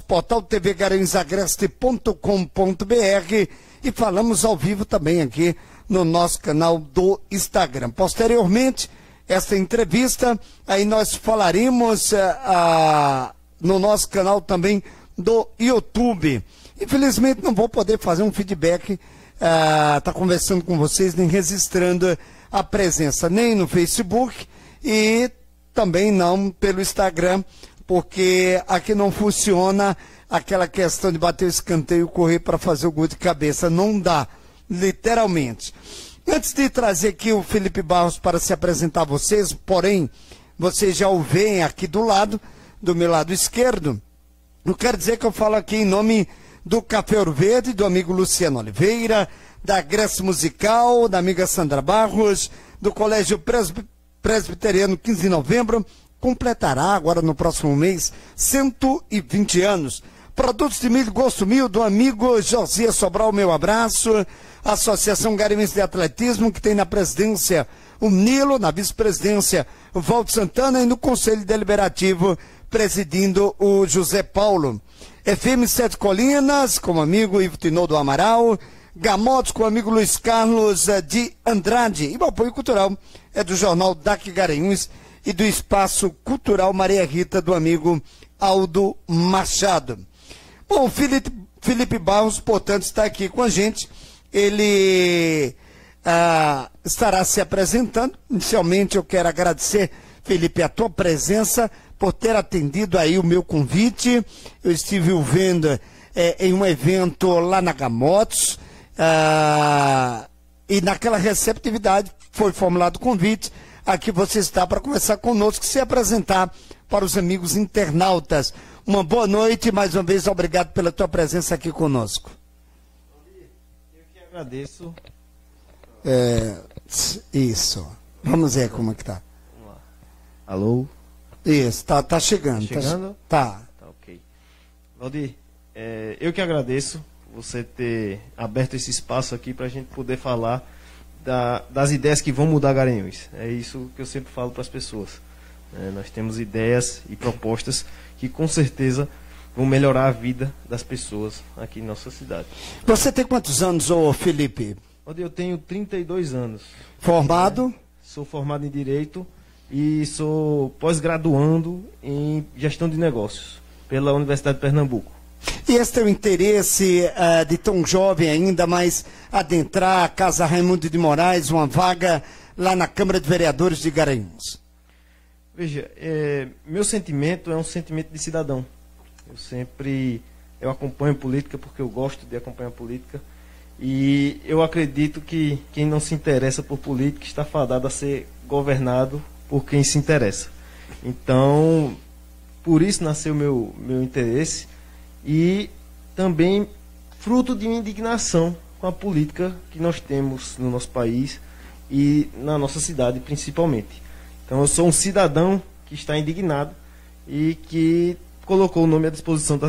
portal tvgaranhusagreste.com.br e falamos ao vivo também aqui no nosso canal do Instagram. Posteriormente, esta entrevista, aí nós falaremos no nosso canal também do YouTube. Infelizmente não vou poder fazer um feedback, tá conversando com vocês, nem registrando a presença, nem no Facebook e também não pelo Instagram, porque aqui não funciona aquela questão de bater o escanteio e correr para fazer o gol de cabeça, não dá, literalmente. Antes de trazer aqui o Felipe Barros para se apresentar a vocês, porém, vocês já o veem aqui do meu lado esquerdo, eu quero dizer que eu falo aqui em nome do Café Ouro Verde, do amigo Luciano Oliveira, da Grécia Musical, da amiga Sandra Barros, do Colégio Presbiteriano 15 de Novembro, completará agora no próximo mês 120 anos. Produtos de milho Gosto Mil, do amigo Josias Sobral, meu abraço. Associação Garanhuense de Atletismo, que tem na presidência o Nilo, na vice-presidência o Valdo Santana e no Conselho Deliberativo presidindo o José Paulo. FM Sete Colinas, com o amigo Ivo Tinoldo Amaral. Gamotos, com o amigo Luiz Carlos de Andrade. E o apoio cultural é do jornal DAC Garanhuns e do Espaço Cultural Maria Rita, do amigo Aldo Machado. Bom, o Felipe Barros, portanto, está aqui com a gente. Ele estará se apresentando. Inicialmente, eu quero agradecer, Felipe, a tua presença, por ter atendido aí o meu convite. Eu estive o vendo em um evento lá na Gamotos, e naquela receptividade foi formulado o convite. Aqui você está para conversar conosco, se apresentar para os amigos internautas. Uma boa noite, mais uma vez, obrigado pela tua presença aqui conosco. Eu que agradeço. Isso. Vamos ver como é que tá. Vamos lá. Alô? Isso, tá chegando. Tá chegando? Tá. Tá ok. Valdir, eu que agradeço você ter aberto esse espaço aqui para a gente poder falar das ideias que vão mudar Garanhuns. É isso que eu sempre falo para as pessoas. Nós temos ideias e propostas que com certeza vão melhorar a vida das pessoas aqui em nossa cidade. Você tem quantos anos, ô Felipe? Eu tenho 32 anos. Formado? Sou formado em Direito e sou pós-graduando em Gestão de Negócios pela Universidade de Pernambuco. E esse teu interesse de tão jovem ainda, mas adentrar a Casa Raimundo de Moraes, uma vaga lá na Câmara de Vereadores de Garanhuns? Veja, meu sentimento é um sentimento de cidadão. Eu acompanho política porque eu gosto de acompanhar política. E eu acredito que quem não se interessa por política está fadado a ser governado por quem se interessa. Então, por isso nasceu meu interesse e também fruto de uma indignação com a política que nós temos no nosso país e na nossa cidade principalmente. Então eu sou um cidadão que está indignado e que colocou o nome à disposição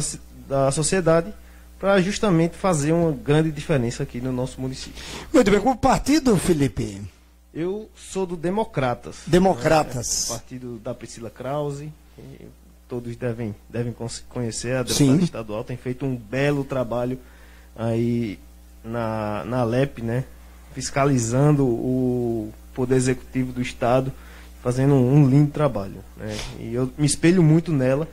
da sociedade para justamente fazer uma grande diferença aqui no nosso município. Muito bem, qual partido, Felipe? Eu sou do Democratas. Democratas. Partido da Priscila Krause. Todos devem conhecer, a deputada estadual tem feito um belo trabalho aí na Alep, né? Fiscalizando o Poder Executivo do Estado, fazendo um lindo trabalho, né? E eu me espelho muito nela,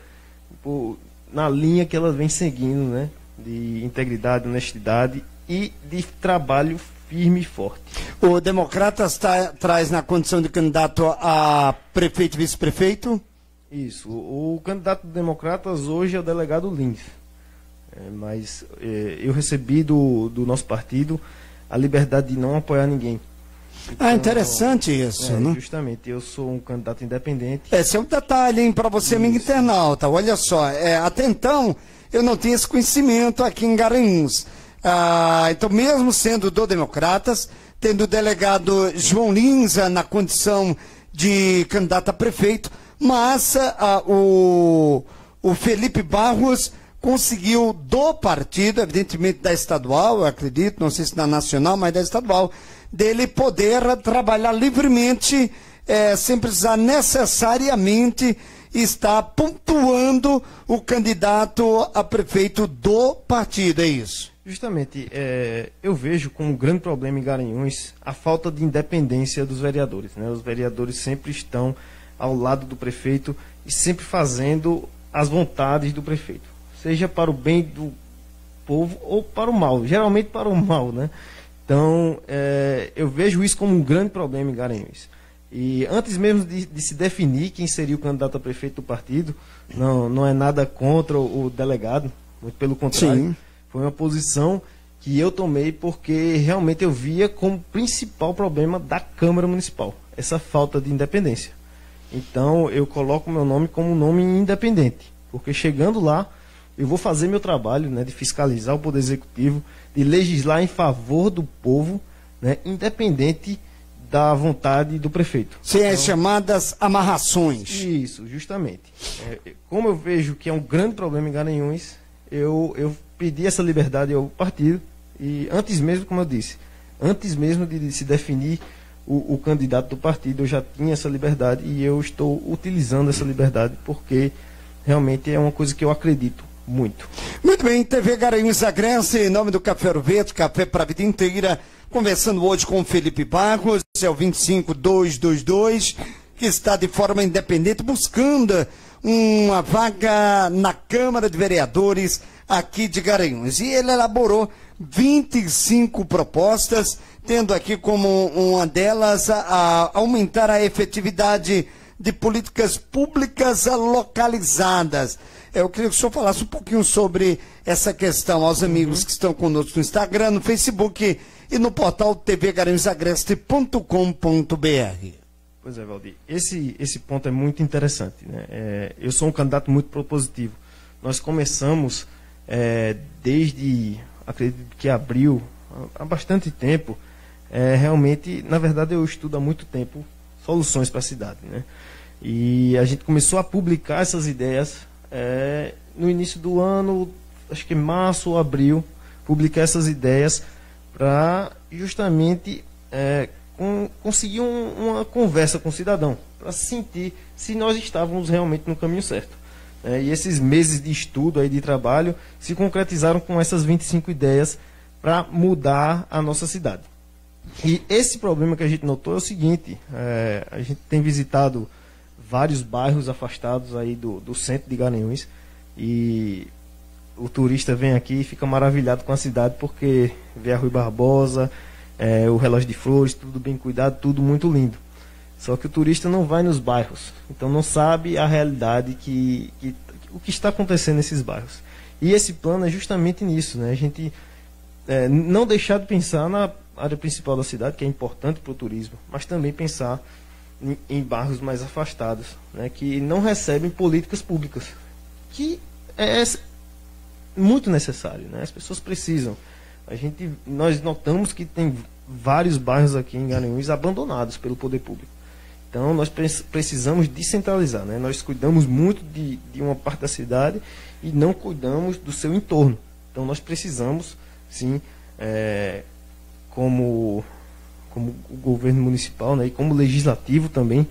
na linha que ela vem seguindo, né? De integridade, honestidade e de trabalho firme e forte. O Democratas traz na condição de candidato a prefeito e vice-prefeito? Isso. O candidato do Democratas hoje é o delegado Lins. Mas eu recebi do nosso partido a liberdade de não apoiar ninguém. Então, interessante isso, né? Justamente, eu sou um candidato independente. Esse é um detalhe, hein, para você, amigo internauta. Olha só, até então eu não tinha esse conhecimento aqui em Garanhuns. Então, mesmo sendo do Democratas, tendo o delegado João Lins na condição de candidato a prefeito, mas o Felipe Barros conseguiu do partido, evidentemente da estadual, eu acredito, não sei se da nacional, mas da estadual, dele poder trabalhar livremente, sem precisar necessariamente está pontuando o candidato a prefeito do partido, é isso? Justamente, eu vejo como um grande problema em Garanhuns a falta de independência dos vereadores, né? Os vereadores sempre estão ao lado do prefeito e sempre fazendo as vontades do prefeito, seja para o bem do povo ou para o mal, geralmente para o mal, né? Então, eu vejo isso como um grande problema em Garanhuns. E antes mesmo de se definir quem seria o candidato a prefeito do partido, não é nada contra o delegado, muito pelo contrário. Sim. Foi uma posição que eu tomei porque realmente eu via como principal problema da Câmara Municipal, essa falta de independência. Então eu coloco meu nome como um nome independente, porque chegando lá eu vou fazer meu trabalho, né, de fiscalizar o Poder Executivo, de legislar em favor do povo, né, independente da vontade do prefeito. Sim, então, as chamadas amarrações. Isso, justamente. Como eu vejo que é um grande problema em Garanhuns, eu pedi essa liberdade ao partido e antes mesmo, como eu disse, antes mesmo de se definir o candidato do partido, eu já tinha essa liberdade e eu estou utilizando essa liberdade porque realmente é uma coisa que eu acredito muito. Muito bem, TV Garanhuns Agreste, em nome do Café Ouro Verde, café para a vida inteira, conversando hoje com o Felipe Barros, é o 25222, que está de forma independente buscando uma vaga na Câmara de Vereadores aqui de Garanhuns. E ele elaborou 25 propostas, tendo aqui como uma delas a aumentar a efetividade de políticas públicas localizadas. Eu queria que o senhor falasse um pouquinho sobre essa questão aos amigos que estão conosco no Instagram, no Facebook e no portal tvgaranhusagreste.com.br. Pois é, Valdir. Esse ponto é muito interessante, né? Eu sou um candidato muito propositivo. Nós começamos desde, acredito que abril, há bastante tempo. Realmente, na verdade, eu estudo há muito tempo soluções para a cidade, né? E a gente começou a publicar essas ideias no início do ano, acho que março ou abril, publicar essas ideias para justamente conseguir uma conversa com o cidadão, para sentir se nós estávamos realmente no caminho certo. E esses meses de estudo, aí, de trabalho, se concretizaram com essas 25 ideias para mudar a nossa cidade. E esse problema que a gente notou é o seguinte: a gente tem visitado vários bairros afastados aí do centro de Garanhuns e o turista vem aqui e fica maravilhado com a cidade porque vê a Rui Barbosa, o Relógio de Flores, tudo bem cuidado, tudo muito lindo. Só que o turista não vai nos bairros, então não sabe a realidade o que está acontecendo nesses bairros. E esse plano é justamente nisso, né? A gente não deixar de pensar na área principal da cidade, que é importante para o turismo, mas também pensar em bairros mais afastados, né, que não recebem políticas públicas, que é muito necessário, né? As pessoas precisam. Nós notamos que tem vários bairros aqui em Garanhuns abandonados pelo poder público. Então nós precisamos descentralizar, né? Nós cuidamos muito de uma parte da cidade e não cuidamos do seu entorno. Então nós precisamos, sim, como o governo municipal, né, e como legislativo também,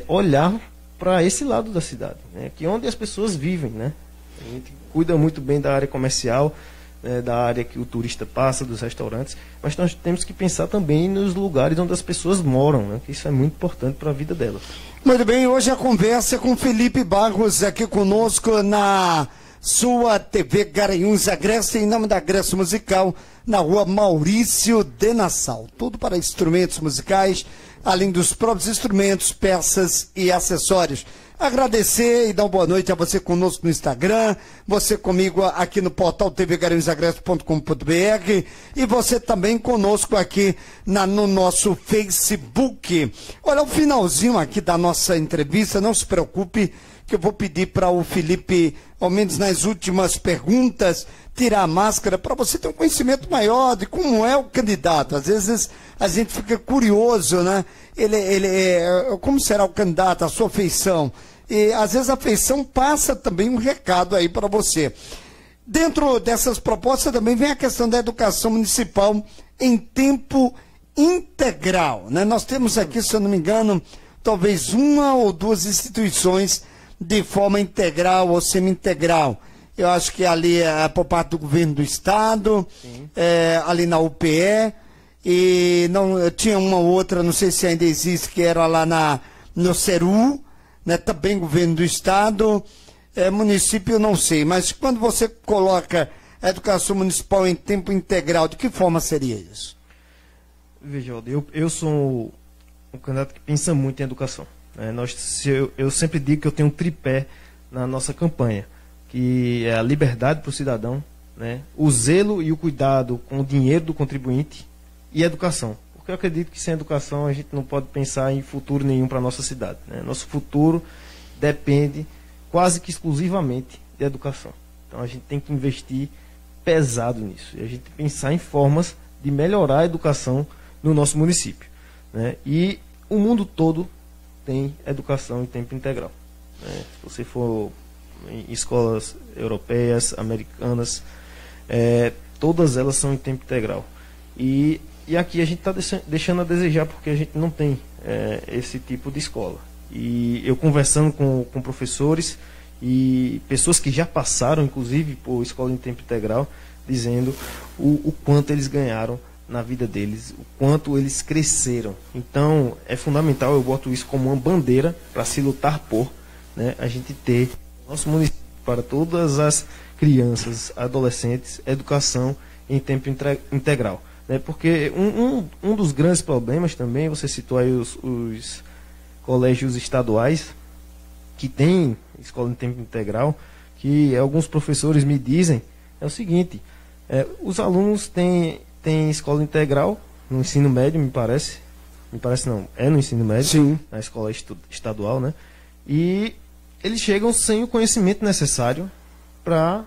olhar para esse lado da cidade, né, que é onde as pessoas vivem, né? A gente cuida muito bem da área comercial, da área que o turista passa, dos restaurantes, mas nós temos que pensar também nos lugares onde as pessoas moram, né, que isso é muito importante para a vida delas. Muito bem, hoje a conversa é com Felipe Barros aqui conosco na sua TV Garanhuns Agreste, em nome da Agreste Musical, na rua Maurício de Nassau. Tudo para instrumentos musicais, além dos próprios instrumentos, peças e acessórios. Agradecer e dar uma boa noite a você conosco no Instagram, você comigo aqui no portal tvgaranhusagreste.com.br e você também conosco aqui no nosso Facebook. Olha, o finalzinho aqui da nossa entrevista, não se preocupe, que eu vou pedir para o Felipe, ao menos nas últimas perguntas, tirar a máscara para você ter um conhecimento maior de como é o candidato. Às vezes a gente fica curioso, né? Como será o candidato, a sua feição? E às vezes a feição passa também um recado aí para você. Dentro dessas propostas também vem a questão da educação municipal em tempo integral, né? Nós temos aqui, se eu não me engano, talvez uma ou duas instituições de forma integral ou semi-integral. Eu acho que ali é por parte do governo do estado, ali na UPE, e não tinha uma outra, não sei se ainda existe, que era lá no Ceru, né, também governo do estado, município eu não sei, mas quando você coloca a educação municipal em tempo integral, de que forma seria isso? Veja, eu sou um candidato que pensa muito em educação. Né? Eu sempre digo que eu tenho um tripé na nossa campanha, que é a liberdade para o cidadão, né? O zelo e o cuidado com o dinheiro do contribuinte e a educação. Porque eu acredito que sem educação a gente não pode pensar em futuro nenhum para a nossa cidade. Né? Nosso futuro depende quase que exclusivamente de educação. Então a gente tem que investir pesado nisso. E a gente tem que pensar em formas de melhorar a educação no nosso município. Né? E o mundo todo tem educação em tempo integral. Né? Se você for em escolas europeias, americanas, todas elas são em tempo integral. E aqui a gente está deixando a desejar porque a gente não tem esse tipo de escola. E eu conversando com professores e pessoas que já passaram, inclusive, por escola em tempo integral, dizendo o quanto eles ganharam na vida deles, o quanto eles cresceram. Então, é fundamental, eu boto isso como uma bandeira para se lutar por, né, a gente ter nosso município para todas as crianças, adolescentes, educação em tempo integral. Né? Porque um dos grandes problemas também, você citou aí os colégios estaduais que têm escola em tempo integral, que alguns professores me dizem, é o seguinte, os alunos têm escola integral no ensino médio, me parece não, é no ensino médio, sim, na escola estadual, né? E eles chegam sem o conhecimento necessário para,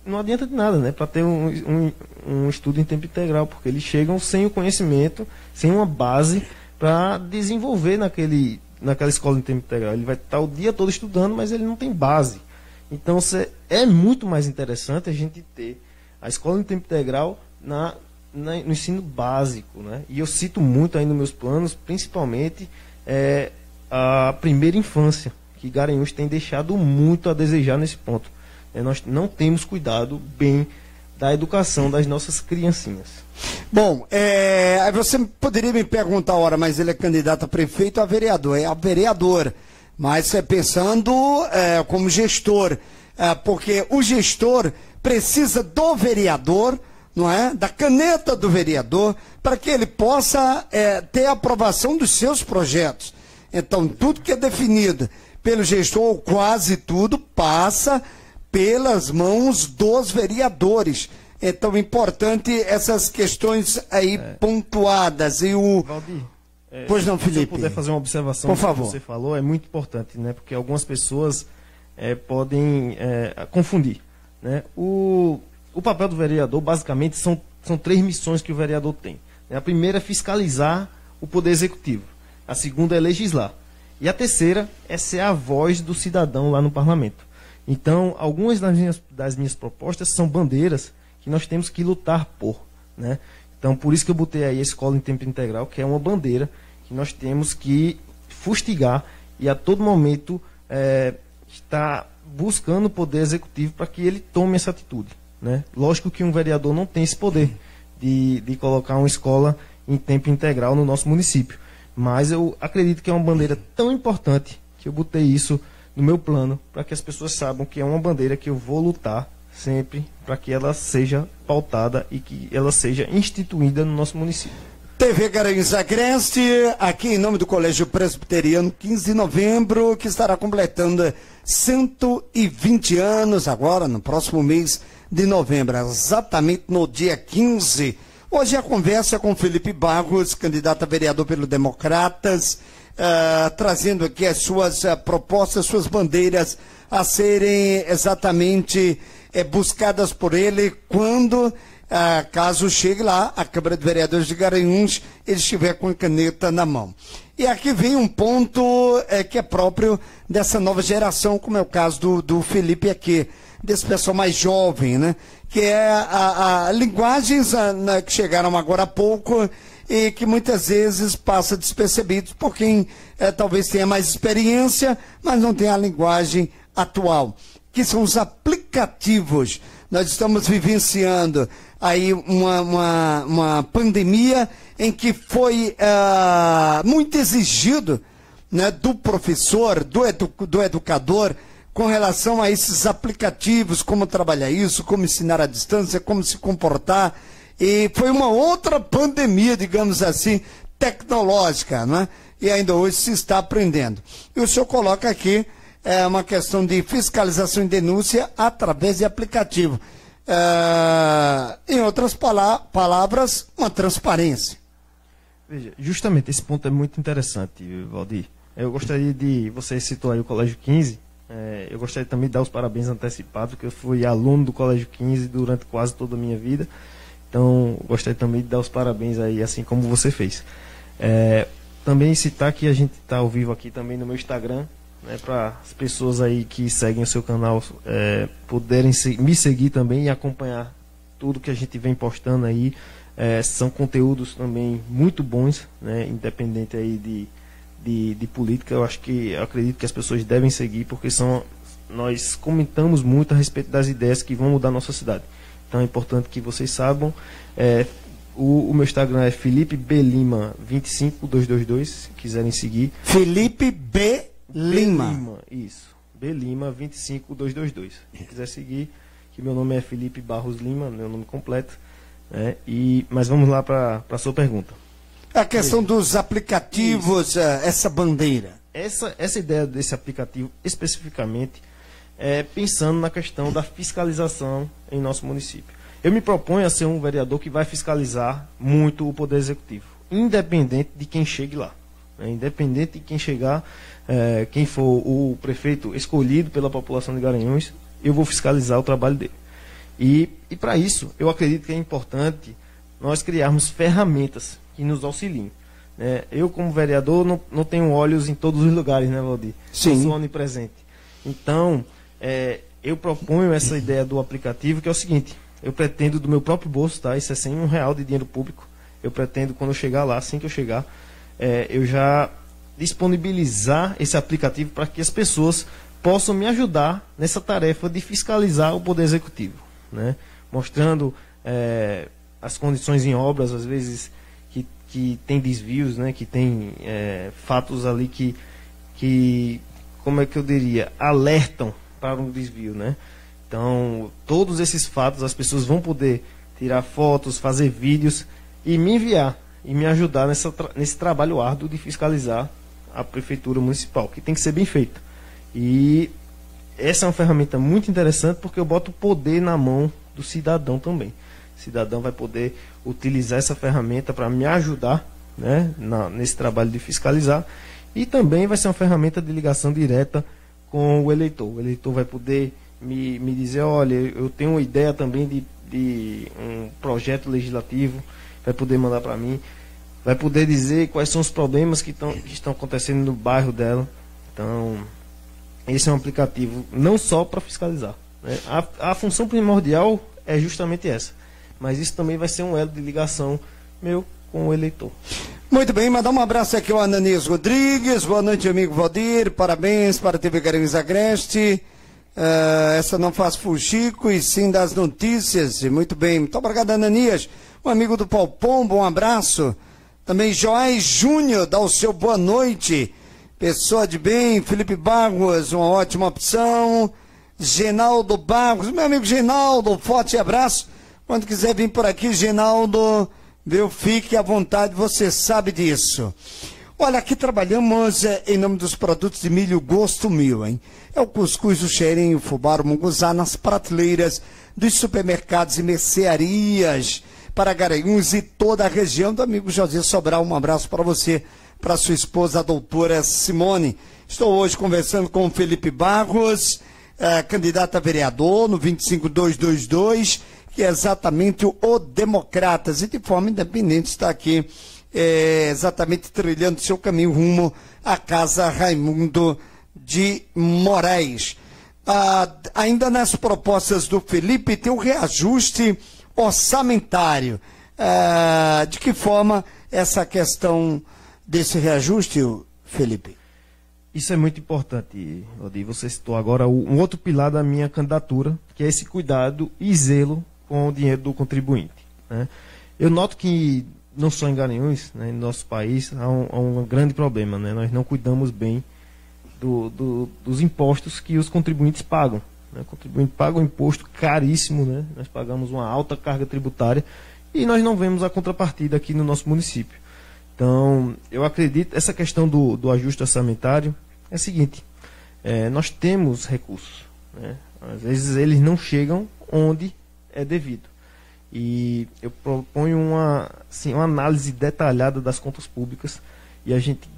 não adianta de nada, né? Para ter um estudo em tempo integral, porque eles chegam sem o conhecimento, sem uma base para desenvolver naquela escola em tempo integral. Ele vai estar o dia todo estudando, mas ele não tem base. Então é muito mais interessante a gente ter a escola em tempo integral no ensino básico, né? E eu cito muito aí nos meus planos, principalmente a primeira infância, que Garanhuns tem deixado muito a desejar nesse ponto. Nós não temos cuidado bem da educação das nossas criancinhas. Bom, você poderia me perguntar, ora, mas ele é candidato a prefeito ou a vereador? É a vereador, mas pensando como gestor, porque o gestor precisa do vereador, não é? Da caneta do vereador, para que ele possa ter a aprovação dos seus projetos. Então, tudo que é definido pelo gestor, ou quase tudo, passa pelas mãos dos vereadores. Então, importante essas questões aí pontuadas. E Valdir, pois não, Felipe? Se eu puder fazer uma observação, por favor. Que você falou, é muito importante, né? Porque algumas pessoas podem confundir. Né? O papel do vereador, basicamente, são 3 missões que o vereador tem. A primeira é fiscalizar o poder executivo. A segunda é legislar. E a terceira é ser a voz do cidadão lá no parlamento. Então, algumas das minhas propostas são bandeiras que nós temos que lutar por. Né? Então, por isso que eu botei aí a escola em tempo integral, que é uma bandeira que nós temos que fustigar e a todo momento estar buscando o poder executivo para que ele tome essa atitude. Né? Lógico que um vereador não tem esse poder de colocar uma escola em tempo integral no nosso município. Mas eu acredito que é uma bandeira tão importante que eu botei isso no meu plano para que as pessoas saibam que é uma bandeira que eu vou lutar sempre para que ela seja pautada e que ela seja instituída no nosso município. TV Garanhuns Agreste, aqui em nome do Colégio Presbiteriano, 15 de novembro, que estará completando 120 anos agora, no próximo mês de novembro, exatamente no dia 15. Hoje a conversa com Felipe Barros, candidato a vereador pelo Democratas, trazendo aqui as suas propostas, suas bandeiras a serem exatamente buscadas por ele quando, caso chegue lá, a Câmara de Vereadores de Garanhuns, ele estiver com a caneta na mão. E aqui vem um ponto que é próprio dessa nova geração, como é o caso do Felipe aqui, desse pessoal mais jovem, né? Que é linguagens que chegaram agora há pouco, e que muitas vezes passa despercebido por quem talvez tenha mais experiência, mas não tem a linguagem atual, que são os aplicativos. Nós estamos vivenciando aí uma pandemia em que foi muito exigido, né, do professor, do educador, com relação a esses aplicativos, como trabalhar isso, como ensinar à distância, como se comportar. E foi uma outra pandemia, digamos assim, tecnológica, né? E ainda hoje se está aprendendo. E o senhor coloca aqui uma questão de fiscalização e denúncia através de aplicativo. Em outras palavras, uma transparência. Veja, justamente esse ponto é muito interessante, Valdir. Eu gostaria de... Você citou aí o Colégio 15. Eu gostaria também de dar os parabéns antecipados, porque eu fui aluno do Colégio 15 durante quase toda a minha vida. Então, gostaria também de dar os parabéns aí, assim como você fez. Também citar que a gente está ao vivo aqui também no meu Instagram, né, para as pessoas aí que seguem o seu canal poderem me seguir também e acompanhar tudo que a gente vem postando aí. São conteúdos também muito bons, né, independente aí de política. Eu acredito que as pessoas devem seguir, porque nós comentamos muito a respeito das ideias que vão mudar a nossa cidade. Então é importante que vocês saibam. O meu Instagram é Felipe B. Lima 25222, se quiserem seguir. Felipe B. Lima. Isso. B. Lima 25222. Se quiser seguir, que meu nome é Felipe Barros Lima, meu nome completo. Mas vamos lá para a sua pergunta. A questão dos aplicativos, essa bandeira. Essa ideia desse aplicativo especificamente pensando na questão da fiscalização em nosso município. Eu me proponho a ser um vereador que vai fiscalizar muito o Poder Executivo, independente de quem chegue lá. Independente de quem chegar, quem for o prefeito escolhido pela população de Garanhuns, eu vou fiscalizar o trabalho dele. E para isso, eu acredito que é importante nós criarmos ferramentas que nos auxiliem. Eu, como vereador, não tenho olhos em todos os lugares, né, Valdir? Sim. Eu sou onipresente. Então, eu proponho essa ideia do aplicativo, que é o seguinte: eu pretendo do meu próprio bolso, tá? Isso é sem R$1 de dinheiro público. Eu pretendo, quando eu chegar lá, assim que eu chegar, eu já disponibilizar esse aplicativo para que as pessoas possam me ajudar nessa tarefa de fiscalizar o Poder Executivo, né? Mostrando as condições em obras, às vezes que tem desvios, né? Que tem fatos ali que, como é que eu diria, alertam para um desvio, né? Então, todos esses fatos as pessoas vão poder tirar fotos, fazer vídeos e me enviar e me ajudar nesse trabalho árduo de fiscalizar a prefeitura municipal, que tem que ser bem feito. E essa é uma ferramenta muito interessante, porque eu boto o poder na mão do cidadão também. O cidadão vai poder utilizar essa ferramenta para me ajudar, né, nesse trabalho de fiscalizar, e também vai ser uma ferramenta de ligação direta com o eleitor. O eleitor vai poder me dizer: olha, eu tenho uma ideia também de um projeto legislativo, vai poder mandar para mim, vai poder dizer quais são os problemas que estão acontecendo no bairro dela. Então, esse é um aplicativo não só para fiscalizar, né? A função primordial é justamente essa, mas isso também vai ser um elo de ligação meu com o eleitor. Muito bem, mandar um abraço aqui ao Ananias Rodrigues. Boa noite, amigo Valdir. Parabéns para a TV Garanhuns Agreste. Essa não faz fuxico e sim das notícias. Muito bem, muito obrigado, Ananias. Um amigo do Palpombo, um abraço. Também Joás Júnior, dá o seu boa noite. Pessoa de bem, Felipe Barros, uma ótima opção. Genaldo Barros, meu amigo Genaldo, forte abraço. Quando quiser vir por aqui, Genaldo, viu, fique à vontade, você sabe disso. Olha, aqui trabalhamos em nome dos produtos de milho Gosto Mil, hein? É o cuscuz, o cheirinho, o fubá, o munguzá nas prateleiras dos supermercados e mercearias para Garanhuns e toda a região. Do amigo José Sobral, um abraço para você, para sua esposa, a doutora Simone. Estou hoje conversando com o Felipe Barros, candidato a vereador no 25222, que é exatamente o Democratas, e de forma independente está aqui exatamente trilhando seu caminho rumo à Casa Raimundo de Moraes. Ainda nas propostas do Felipe tem um reajuste orçamentário. De que forma essa questão desse reajuste, Felipe? Isso é muito importante, Valdir. Você citou agora um outro pilar da minha candidatura, que é esse cuidado e zelo com o dinheiro do contribuinte, né? Eu noto que, não só em Garanhuns, né, no nosso país, há um grande problema, né? Nós não cuidamos bem dos impostos que os contribuintes pagam, né? O contribuinte paga um imposto caríssimo, né? Nós pagamos uma alta carga tributária e nós não vemos a contrapartida aqui no nosso município. Então, eu acredito, essa questão do ajuste orçamentário é a seguinte: nós temos recursos, né? Às vezes eles não chegam onde é devido. E eu proponho uma análise detalhada das contas públicas e a gente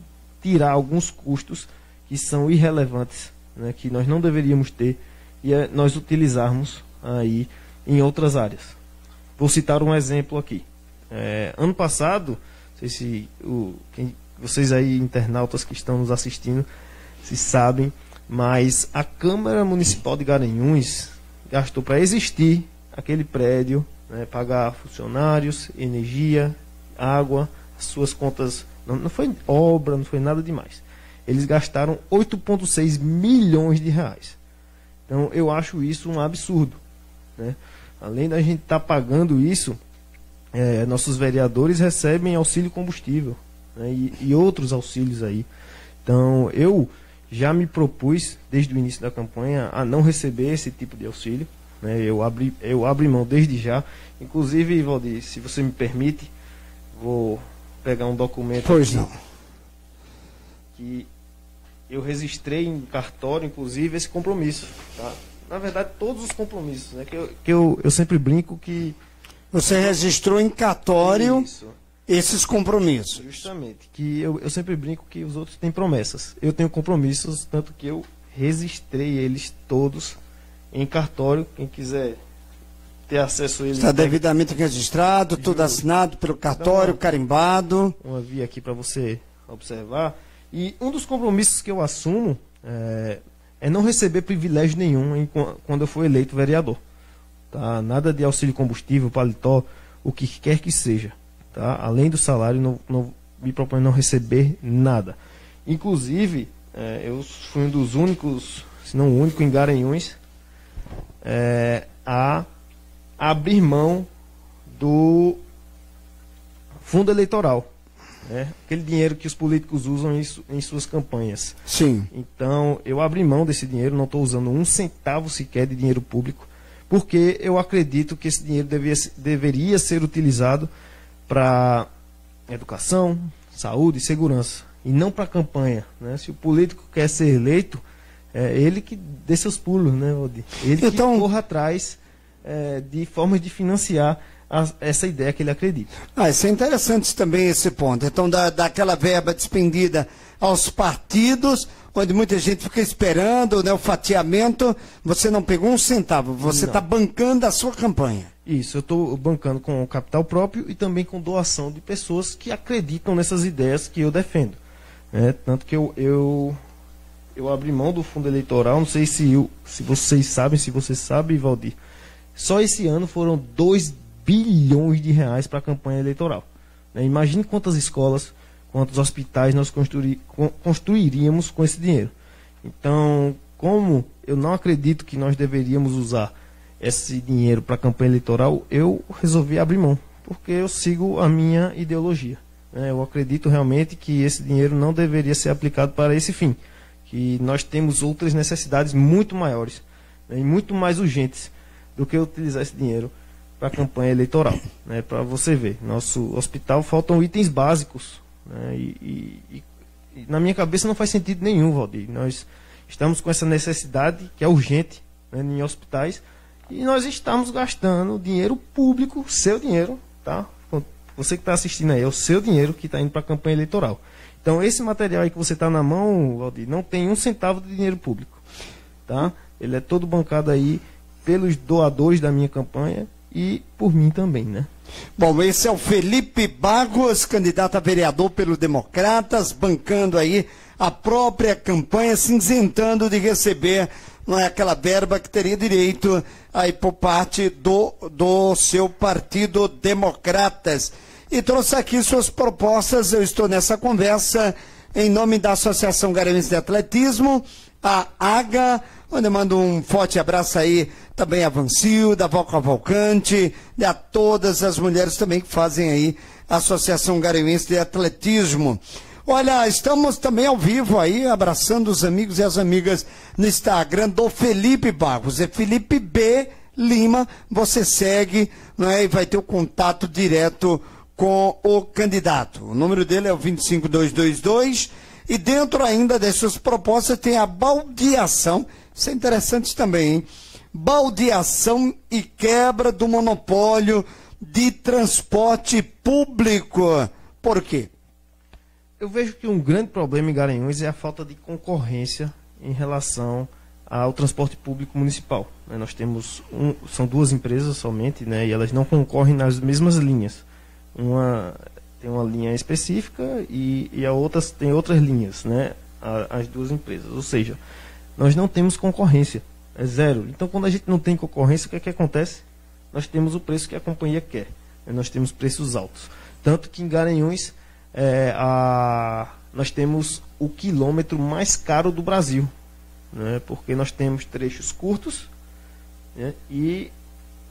tirar alguns custos que são irrelevantes, né, que nós não deveríamos ter, e nós utilizarmos aí em outras áreas. Vou citar um exemplo aqui. Ano passado, não sei se vocês aí, internautas que estão nos assistindo, se sabem, mas a Câmara Municipal de Garanhuns gastou para existir aquele prédio, né, pagar funcionários, energia, água, as suas contas, não foi obra, não foi nada demais. Eles gastaram 8,6 milhões de reais. Então eu acho isso um absurdo, né? Além da gente estar pagando isso, nossos vereadores recebem auxílio combustível, né, e outros auxílios aí. Então eu já me propus desde o início da campanha a não receber esse tipo de auxílio, né? Eu abri mão desde já. Inclusive, Valdir, se você me permite, vou pegar um documento. Pois aqui, não. Que eu registrei em cartório, inclusive, esse compromisso, tá? Na verdade, todos os compromissos, né? Que eu sempre brinco que... Você registrou em cartório Isso, esses compromissos. justamente. Que eu sempre brinco que os outros têm promessas. Eu tenho compromissos, tanto que eu registrei eles todos em cartório. Quem quiser ter acesso a eles... Está devidamente registrado, tudo assinado pelo cartório, carimbado. Uma via aqui para você observar. E um dos compromissos que eu assumo é não receber privilégio nenhum quando eu for eleito vereador. Tá? Nada de auxílio combustível, paletó, o que quer que seja. Tá? Além do salário, não me proponho não receber nada. Inclusive, eu fui um dos únicos, se não o único, em Garanhuns, a abrir mão do fundo eleitoral, né? Aquele dinheiro que os políticos usam em suas campanhas. Sim. Então, eu abri mão desse dinheiro, não estou usando um centavo sequer de dinheiro público, porque eu acredito que esse dinheiro deveria ser utilizado para educação, saúde e segurança, e não para campanha, né? Se o político quer ser eleito, ele que dê seus pulos, né, Valdir? Ele que corra atrás de formas de financiar essa ideia que ele acredita. Isso é interessante também, esse ponto. Então, daquela verba despendida aos partidos, onde muita gente fica esperando, né, o fatiamento, você não pegou um centavo, você está bancando a sua campanha. Isso, eu estou bancando com capital próprio e também com doação de pessoas que acreditam nessas ideias que eu defendo. Tanto que eu abri mão do fundo eleitoral, não sei se vocês sabem, se você sabe, Valdir, só esse ano foram 2 bilhões de reais para a campanha eleitoral. Imagine quantas escolas, quantos hospitais nós construiríamos com esse dinheiro. Então, como eu não acredito que nós deveríamos usar esse dinheiro para a campanha eleitoral, eu resolvi abrir mão, porque eu sigo a minha ideologia. Eu acredito realmente que esse dinheiro não deveria ser aplicado para esse fim, que nós temos outras necessidades muito maiores, né, e muito mais urgentes do que utilizar esse dinheiro para a campanha eleitoral. Para você ver, nosso hospital faltam itens básicos, né, e na minha cabeça não faz sentido nenhum, Valdir. Nós estamos com essa necessidade que é urgente, né, em hospitais, e nós estamos gastando dinheiro público, seu dinheiro, tá? Você que está assistindo aí, é o seu dinheiro que está indo para a campanha eleitoral. Então, esse material aí que você está na mão, Valdir, não tem um centavo de dinheiro público, tá? Ele é todo bancado aí pelos doadores da minha campanha e por mim também, né? Bom, esse é o Felipe Barros, candidato a vereador pelo Democratas, bancando aí a própria campanha, se isentando de receber, não é, aquela verba que teria direito aí por parte do seu partido Democratas. e trouxe aqui suas propostas. Eu estou nessa conversa em nome da Associação Garanhuense de Atletismo, a AGA, onde eu mando um forte abraço aí também a Vancilda, a Val Cavalcante, e a todas as mulheres também que fazem aí a Associação Garanhuense de Atletismo. Olha, estamos também ao vivo aí, abraçando os amigos e as amigas no Instagram do Felipe Barros, é Felipe B. Lima, você segue, não é, e vai ter o contato direto com o candidato. O número dele é o 25222, e dentro ainda das suas propostas tem a baldeação, isso é interessante também, hein? Baldeação e quebra do monopólio de transporte público. Por quê? Eu vejo que um grande problema em Garanhuns é a falta de concorrência em relação ao transporte público municipal. Nós temos são duas empresas somente, né, e elas não concorrem nas mesmas linhas. Uma tem uma linha específica e a outra tem outras linhas, né, as duas empresas. Ou seja, nós não temos concorrência, é zero. Então, quando a gente não tem concorrência, o que é que acontece? Nós temos o preço que a companhia quer, né? Nós temos preços altos. Tanto que em Garanhuns nós temos o quilômetro mais caro do Brasil, né? Porque nós temos trechos curtos, né? E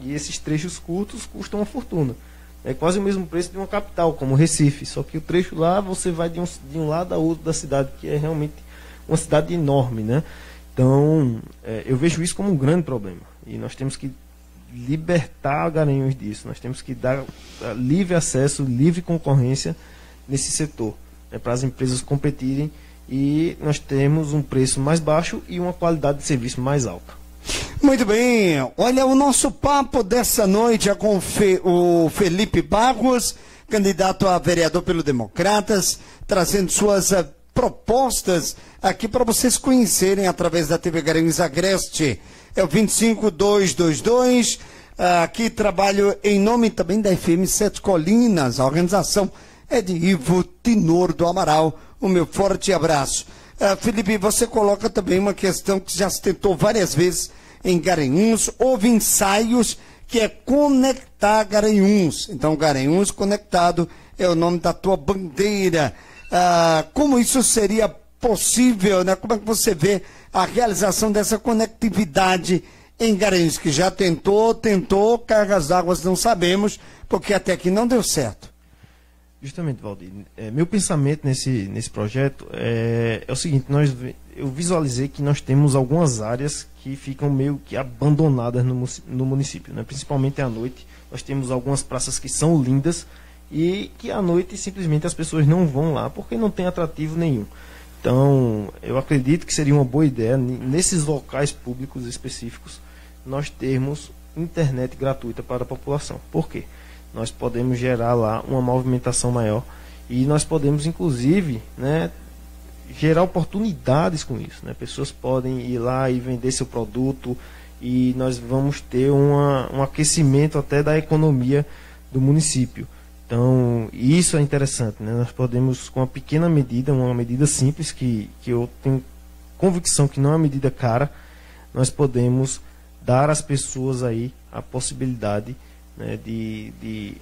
esses trechos curtos custam uma fortuna. É quase o mesmo preço de uma capital, como Recife, só que o trecho lá você vai de um lado a outro da cidade, que é realmente uma cidade enorme, né? Então, eu vejo isso como um grande problema, e nós temos que libertar Garanhuns disso. Nós temos que dar livre acesso, livre concorrência nesse setor, né, para as empresas competirem, e nós temos um preço mais baixo e uma qualidade de serviço mais alta. Muito bem, olha, o nosso papo dessa noite é com o Felipe Barros, candidato a vereador pelo Democratas, trazendo suas propostas aqui para vocês conhecerem através da TV Garanhuns Agreste. É o 25222, aqui trabalho em nome também da FM Sete Colinas, a organização é de Ivo Tinor do Amaral. O meu forte abraço. Felipe, você coloca também uma questão que já se tentou várias vezes em Garanhuns. Houve ensaios que é conectar Garanhuns. Então, Garanhuns conectado é o nome da tua bandeira. Como isso seria possível, né? Como é que você vê a realização dessa conectividade em Garanhuns, que já tentou, cargas d'água não sabemos, porque até aqui não deu certo. Justamente, Valdir, meu pensamento nesse projeto é o seguinte: eu visualizei que nós temos algumas áreas que ficam meio que abandonadas no município, né? Principalmente à noite. Nós temos algumas praças que são lindas e que à noite simplesmente as pessoas não vão lá porque não tem atrativo nenhum. Então, eu acredito que seria uma boa ideia, nesses locais públicos específicos, nós termos internet gratuita para a população. Por quê? Nós podemos gerar lá uma movimentação maior e nós podemos, inclusive, né, gerar oportunidades com isso, né? Pessoas podem ir lá e vender seu produto, e nós vamos ter um aquecimento até da economia do município. Então, isso é interessante, né? Nós podemos, com uma pequena medida, uma medida simples, que eu tenho convicção que não é uma medida cara, nós podemos dar às pessoas aí a possibilidade, né, de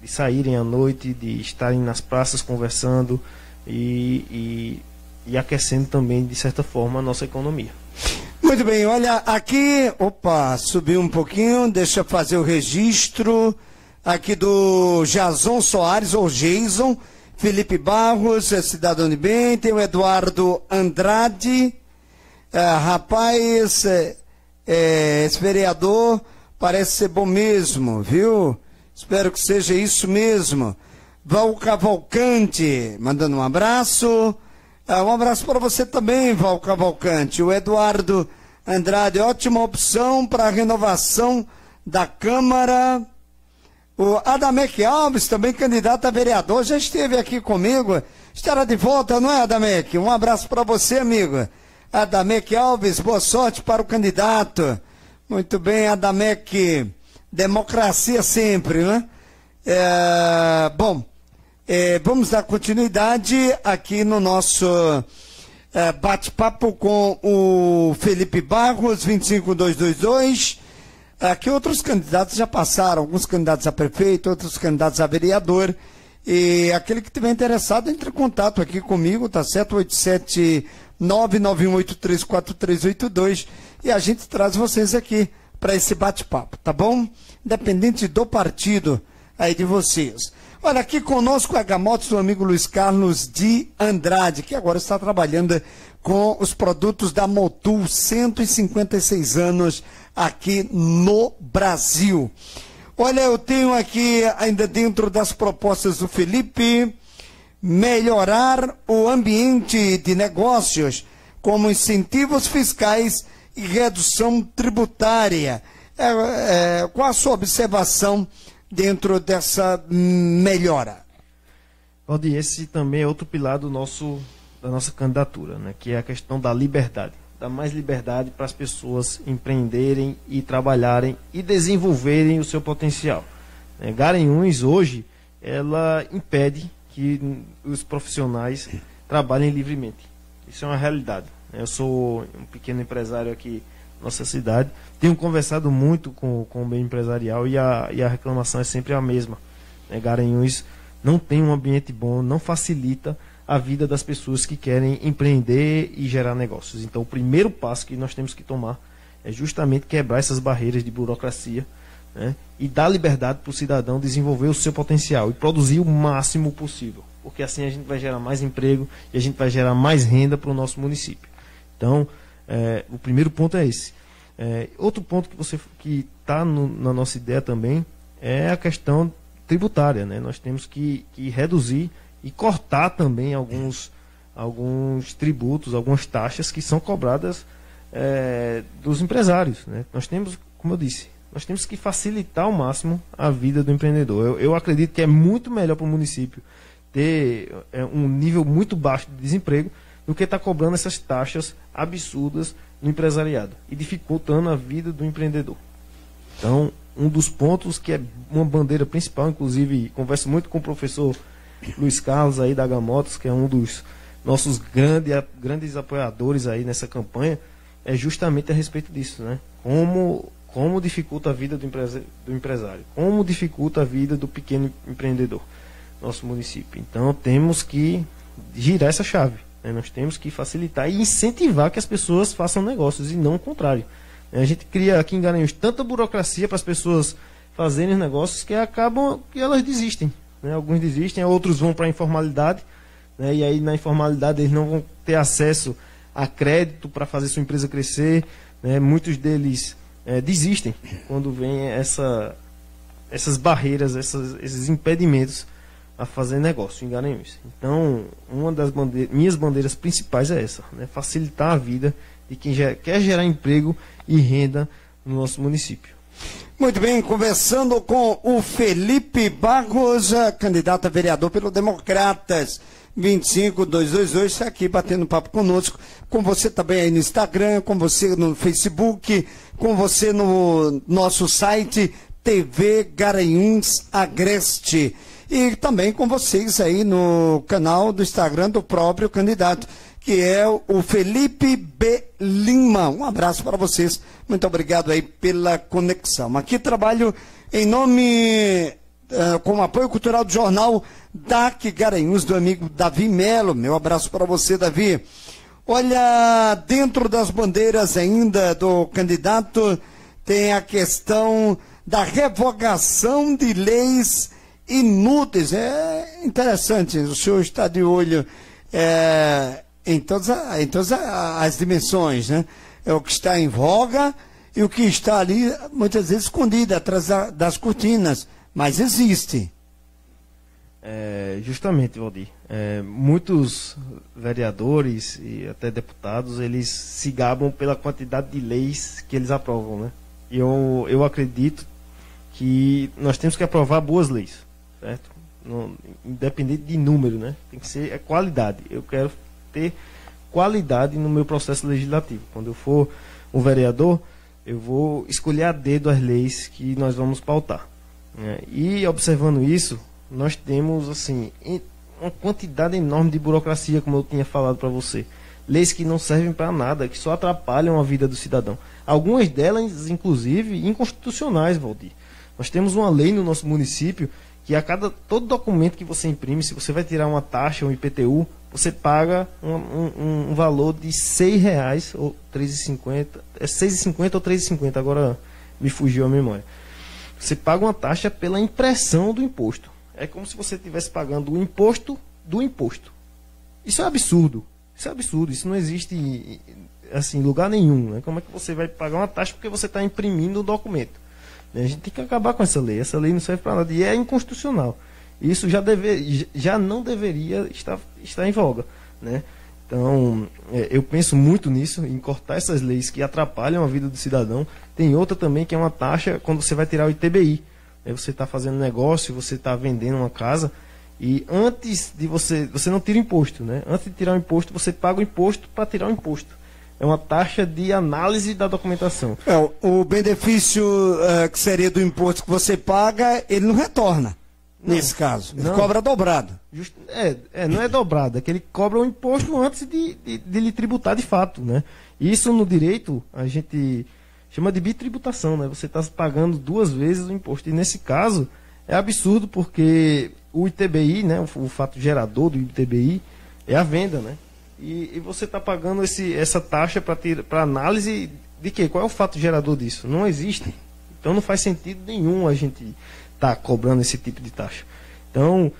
saírem à noite, de estarem nas praças conversando e aquecendo também, de certa forma, a nossa economia. Muito bem, olha, aqui, subiu um pouquinho, deixa eu fazer o registro aqui do Jason Soares, ou Jason, Felipe Barros, cidadão de bem, tem o Eduardo Andrade, rapaz, esse vereador parece ser bom mesmo, viu? Espero que seja isso mesmo. Val Cavalcante, mandando um abraço. Um abraço para você também, Val Cavalcante. O Eduardo Andrade, ótima opção para a renovação da Câmara. O Adamec Alves, também candidato a vereador, já esteve aqui comigo. Estará de volta, não é, Adamec? Um abraço para você, amigo. Adamec Alves, boa sorte para o candidato. Muito bem, Adamec, democracia sempre, né? Vamos dar continuidade aqui no nosso bate-papo com o Felipe Barros, 25222. Aqui outros candidatos já passaram, alguns candidatos a prefeito, outros candidatos a vereador, E aquele que estiver interessado, entre em contato aqui comigo, tá certo? 87991834382 e a gente traz vocês aqui para esse bate-papo, tá bom? Independente do partido aí de vocês. Olha, aqui conosco a Gamotos do amigo Luiz Carlos de Andrade, que agora está trabalhando com os produtos da Motul, 156 anos aqui no Brasil. Olha, eu tenho aqui, ainda dentro das propostas do Felipe, melhorar o ambiente de negócios, como incentivos fiscais e redução tributária. Qual a sua observação dentro dessa melhora? Valdir, esse também é outro pilar da nossa candidatura, né, que é a questão da liberdade. Dar mais liberdade para as pessoas empreenderem e trabalharem e desenvolverem o seu potencial. Garanhuns, hoje, ela impede que os profissionais trabalhem livremente. Isso é uma realidade. Eu sou um pequeno empresário aqui na nossa cidade, tenho conversado muito com o meio empresarial e a reclamação é sempre a mesma. Garanhuns não tem um ambiente bom, não facilita a vida das pessoas que querem empreender e gerar negócios. Então, o primeiro passo que nós temos que tomar é justamente quebrar essas barreiras de burocracia, né, e dar liberdade para o cidadão desenvolver o seu potencial e produzir o máximo possível, porque assim a gente vai gerar mais emprego e a gente vai gerar mais renda para o nosso município. Então, o primeiro ponto é esse. Outro ponto que está na nossa ideia também é a questão tributária, né? Nós temos que reduzir e cortar também alguns tributos, algumas taxas que são cobradas dos empresários, né? Nós temos, como eu disse, nós temos que facilitar ao máximo a vida do empreendedor. Eu acredito que é muito melhor para o município ter um nível muito baixo de desemprego do que estar cobrando essas taxas absurdas no empresariado e dificultando a vida do empreendedor. Então, um dos pontos que é uma bandeira principal, inclusive converso muito com o professor Luiz Carlos aí da Gamotos, que é um dos nossos grandes apoiadores aí nessa campanha, é justamente a respeito disso, né? Como dificulta a vida do empresário, como dificulta a vida do pequeno empreendedor no nosso município. Então temos que girar essa chave, né? Nós temos que facilitar e incentivar que as pessoas façam negócios e não o contrário. A gente cria aqui em Garanhuns tanta burocracia para as pessoas fazerem os negócios que acabam que elas desistem, né? Alguns desistem, outros vão para a informalidade, né? E aí na informalidade eles não vão ter acesso a crédito para fazer sua empresa crescer, né? Muitos deles desistem quando vem essas barreiras, esses impedimentos a fazer negócio em Garanhuns. Então, uma das minhas bandeiras principais é essa, né? Facilitar a vida de quem quer gerar emprego e renda no nosso município. Muito bem, conversando com o Felipe Barros, candidato a vereador pelo Democratas 25222, está aqui batendo papo conosco, com você também aí no Instagram, com você no Facebook, com você no nosso site TV Garanhuns Agreste e também com vocês aí no canal do Instagram do próprio candidato, que é o Felipe B. Lima. Um abraço para vocês. Muito obrigado aí pela conexão. Aqui trabalho em nome, com apoio cultural do jornal DAC Garanhuns, do amigo Davi Melo. Meu abraço para você, Davi. Olha, dentro das bandeiras ainda do candidato, tem a questão da revogação de leis inúteis. É interessante, o senhor está de olho em todas as dimensões, né? É o que está em voga e o que está ali, muitas vezes, escondido atrás das cortinas, mas existe. Justamente, Valdir, muitos vereadores e até deputados, eles se gabam pela quantidade de leis que eles aprovam, né? E eu acredito que nós temos que aprovar boas leis, certo? Independente de número, né? Tem que ser qualidade. Eu quero ter qualidade no meu processo legislativo. Quando eu for um vereador, eu vou escolher a dedo as leis que nós vamos pautar, né? E observando isso, nós temos assim uma quantidade enorme de burocracia, como eu tinha falado para você. Leis que não servem para nada, que só atrapalham a vida do cidadão. Algumas delas, inclusive, inconstitucionais, Valdir. Nós temos uma lei no nosso município que todo documento que você imprime, se você vai tirar uma taxa, um IPTU, você paga um valor de R$6 ou R$3,50, é R$6,50 ou R$3,50, agora me fugiu a memória. Você paga uma taxa pela impressão do imposto. É como se você estivesse pagando o imposto do imposto. Isso é absurdo. Isso não existe assim, em lugar nenhum. Né? Como é que você vai pagar uma taxa porque você está imprimindo um documento? A gente tem que acabar com essa lei. Essa lei não serve para nada e é inconstitucional. Isso já não deveria estar em voga. Né? Então, eu penso muito nisso, em cortar essas leis que atrapalham a vida do cidadão. Tem outra também que é uma taxa quando você vai tirar o ITBI. Você está fazendo negócio, você está vendendo uma casa e antes de você não tira imposto. Né? Antes de tirar o imposto, você paga o imposto para tirar o imposto. É uma taxa de análise da documentação. O benefício que seria do imposto que você paga, ele não retorna, nesse caso. Ele cobra dobrado. Não é dobrado, é que ele cobra o imposto antes de lhe tributar de fato. Né? Isso no direito a gente chama de bitributação. Né? Você está pagando 2 vezes o imposto. E nesse caso é absurdo porque o ITBI, né, o fato gerador do ITBI, é a venda, né? E você está pagando essa taxa para análise de quê? Qual é o fato gerador disso? Não existe. Então não faz sentido nenhum a gente estar cobrando esse tipo de taxa. Então,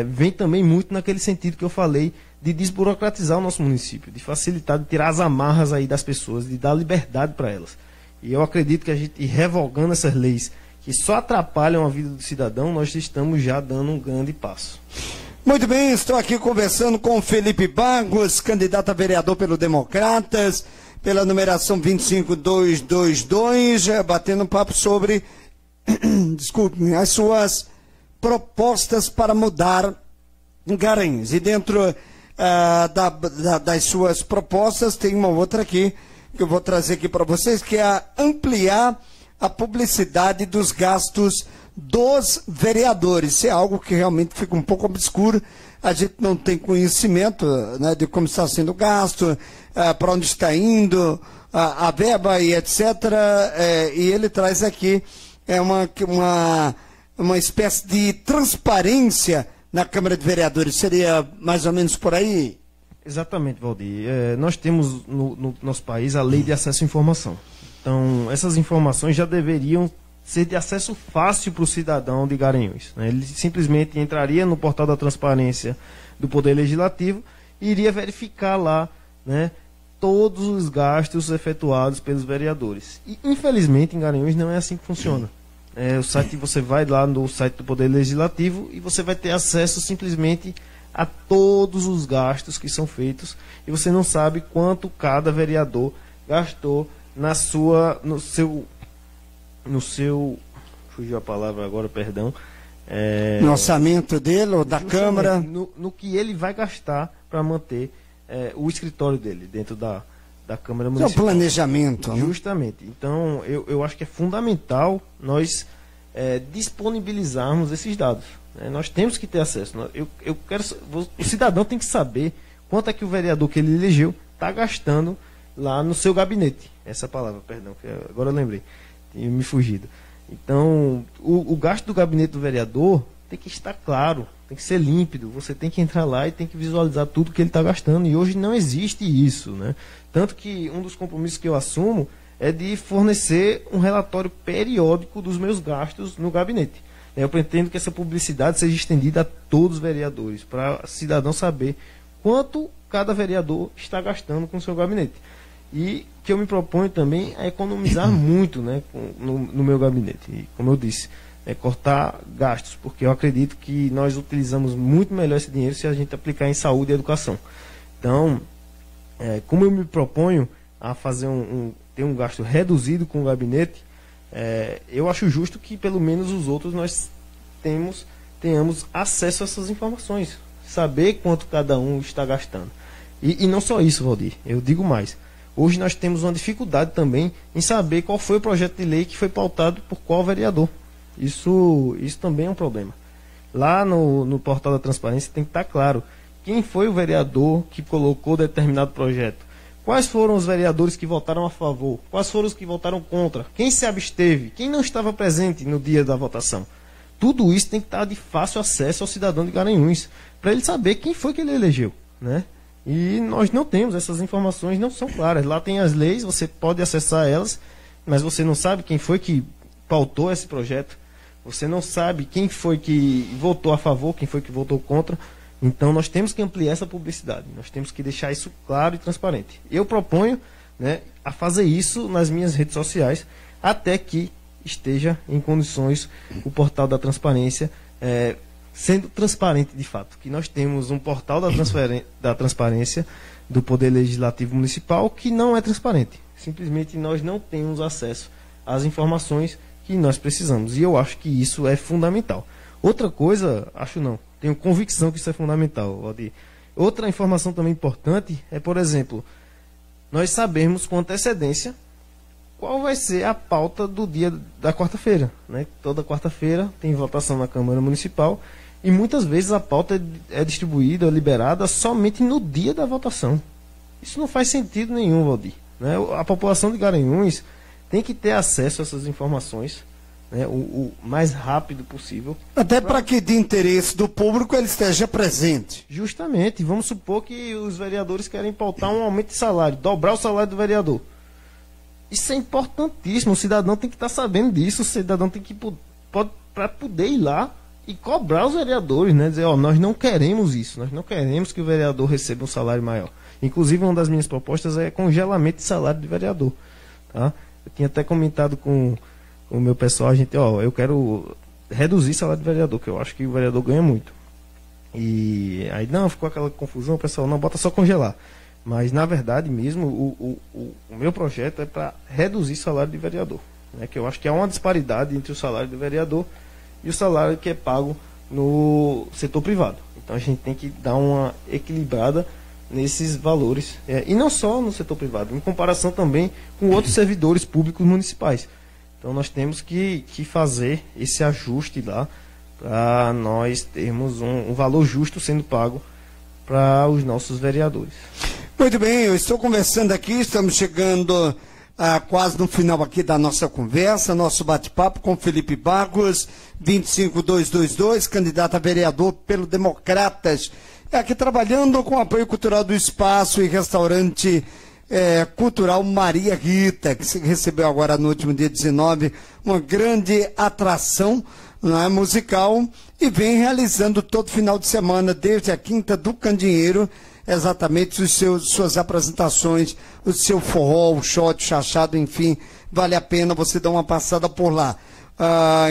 vem também muito naquele sentido que eu falei de desburocratizar o nosso município, de facilitar, de tirar as amarras aí das pessoas, de dar liberdade para elas. E eu acredito que a gente, revogando essas leis que só atrapalham a vida do cidadão, nós estamos já dando um grande passo. Muito bem, estou aqui conversando com o Felipe Barros, candidato a vereador pelo Democratas, pela numeração 25222, batendo um papo sobre, desculpe, as suas propostas para mudar Garanhuns. E dentro das suas propostas tem uma outra aqui, que eu vou trazer aqui para vocês, que é ampliar a publicidade dos gastos dos vereadores. Isso é algo que realmente fica um pouco obscuro. A gente não tem conhecimento, né, de como está sendo gasto, para onde está indo, a verba e etc. E ele traz aqui uma espécie de transparência na Câmara de Vereadores. Seria mais ou menos por aí? Exatamente, Valdir. Nós temos no nosso país a Lei de Acesso à Informação. Então, essas informações já deveriam ser de acesso fácil para o cidadão de Garanhuns. Né? Ele simplesmente entraria no portal da transparência do Poder Legislativo e iria verificar lá, né, todos os gastos efetuados pelos vereadores. E, infelizmente, em Garanhuns não é assim que funciona. Você vai lá no site do Poder Legislativo e você vai ter acesso simplesmente a todos os gastos que são feitos e você não sabe quanto cada vereador gastou no seu fugiu a palavra agora, perdão. No orçamento dele ou da Câmara? No que ele vai gastar para manter o escritório dele dentro da Câmara Municipal. É o planejamento. Justamente. Né? Então, eu acho que é fundamental nós disponibilizarmos esses dados. Né? Nós temos que ter acesso. O cidadão tem que saber quanto é que o vereador que ele elegeu está gastando lá no seu gabinete. Essa palavra, perdão, que agora eu lembrei. Tinha me fugido. Então, o gasto do gabinete do vereador tem que estar claro, tem que ser límpido. Você tem que entrar lá e tem que visualizar tudo que ele está gastando. E hoje não existe isso, né? Tanto que um dos compromissos que eu assumo é de fornecer um relatório periódico dos meus gastos no gabinete. Eu pretendo que essa publicidade seja estendida a todos os vereadores, para o cidadão saber quanto cada vereador está gastando com o seu gabinete. E que eu me proponho também a economizar muito, né, no meu gabinete. E, como eu disse, cortar gastos, porque eu acredito que nós utilizamos muito melhor esse dinheiro se a gente aplicar em saúde e educação. Então, como eu me proponho a fazer ter um gasto reduzido com o gabinete, eu acho justo que pelo menos os outros nós tenhamos acesso a essas informações, saber quanto cada um está gastando. E não só isso, Valdir, eu digo mais. Hoje nós temos uma dificuldade também em saber qual foi o projeto de lei que foi pautado por qual vereador. Isso também é um problema. Lá no portal da transparência tem que estar claro quem foi o vereador que colocou determinado projeto. Quais foram os vereadores que votaram a favor? Quais foram os que votaram contra? Quem se absteve? Quem não estava presente no dia da votação? tudo isso tem que estar de fácil acesso ao cidadão de Garanhuns, para ele saber quem foi que ele elegeu, né? E nós não temos, essas informações não são claras. Lá tem as leis, você pode acessar elas, mas você não sabe quem foi que pautou esse projeto, você não sabe quem foi que votou a favor, quem foi que votou contra. Então nós temos que ampliar essa publicidade, nós temos que deixar isso claro e transparente. Eu proponho, né, a fazer isso nas minhas redes sociais, até que esteja em condições o portal da transparência sendo transparente de fato, que nós temos um portal da transparência do Poder Legislativo Municipal que não é transparente. Simplesmente nós não temos acesso às informações que nós precisamos. E eu acho que isso é fundamental. Outra coisa, acho não, tenho convicção que isso é fundamental, Valdir. Outra informação também importante é, por exemplo, nós sabemos com antecedência qual vai ser a pauta do dia da quarta-feira, né? Toda quarta-feira tem votação na Câmara Municipal e muitas vezes a pauta é distribuída, liberada somente no dia da votação. Isso não faz sentido nenhum, Valdir, né? A população de Garanhuns tem que ter acesso a essas informações, né, o mais rápido possível. Até para que de interesse do público ele esteja presente. Justamente. Vamos supor que os vereadores querem pautar um aumento de salário, dobrar o salário do vereador. Isso é importantíssimo, o cidadão tem que estar sabendo disso, o cidadão tem que para poder ir lá e cobrar os vereadores, né? Dizer, ó, nós não queremos isso, nós não queremos que o vereador receba um salário maior. Inclusive, uma das minhas propostas é congelamento de salário de vereador, tá? Eu tinha até comentado com o meu pessoal, eu quero reduzir o salário de vereador, que eu acho que o vereador ganha muito. E aí não, ficou aquela confusão, o pessoal, não, bota só congelar. Mas, na verdade mesmo, o meu projeto é para reduzir o salário de vereador, né? Que eu acho que há uma disparidade entre o salário de vereador e o salário que é pago no setor privado. Então, a gente tem que dar uma equilibrada nesses valores. E não só no setor privado, em comparação também com outros servidores públicos municipais. Então, nós temos que fazer esse ajuste lá para nós termos um valor justo sendo pago para os nossos vereadores. Muito bem, eu estou conversando aqui, estamos chegando quase no final aqui da nossa conversa, nosso bate-papo com Felipe Barros, 25222, candidato a vereador pelo Democratas, aqui trabalhando com o apoio cultural do Espaço e Restaurante Cultural Maria Rita, que recebeu agora no último dia 19 uma grande atração, não é, musical, e vem realizando todo final de semana, desde a Quinta do Candinheiro, exatamente suas apresentações, o seu forró, o shot, o chachado, enfim, vale a pena você dar uma passada por lá.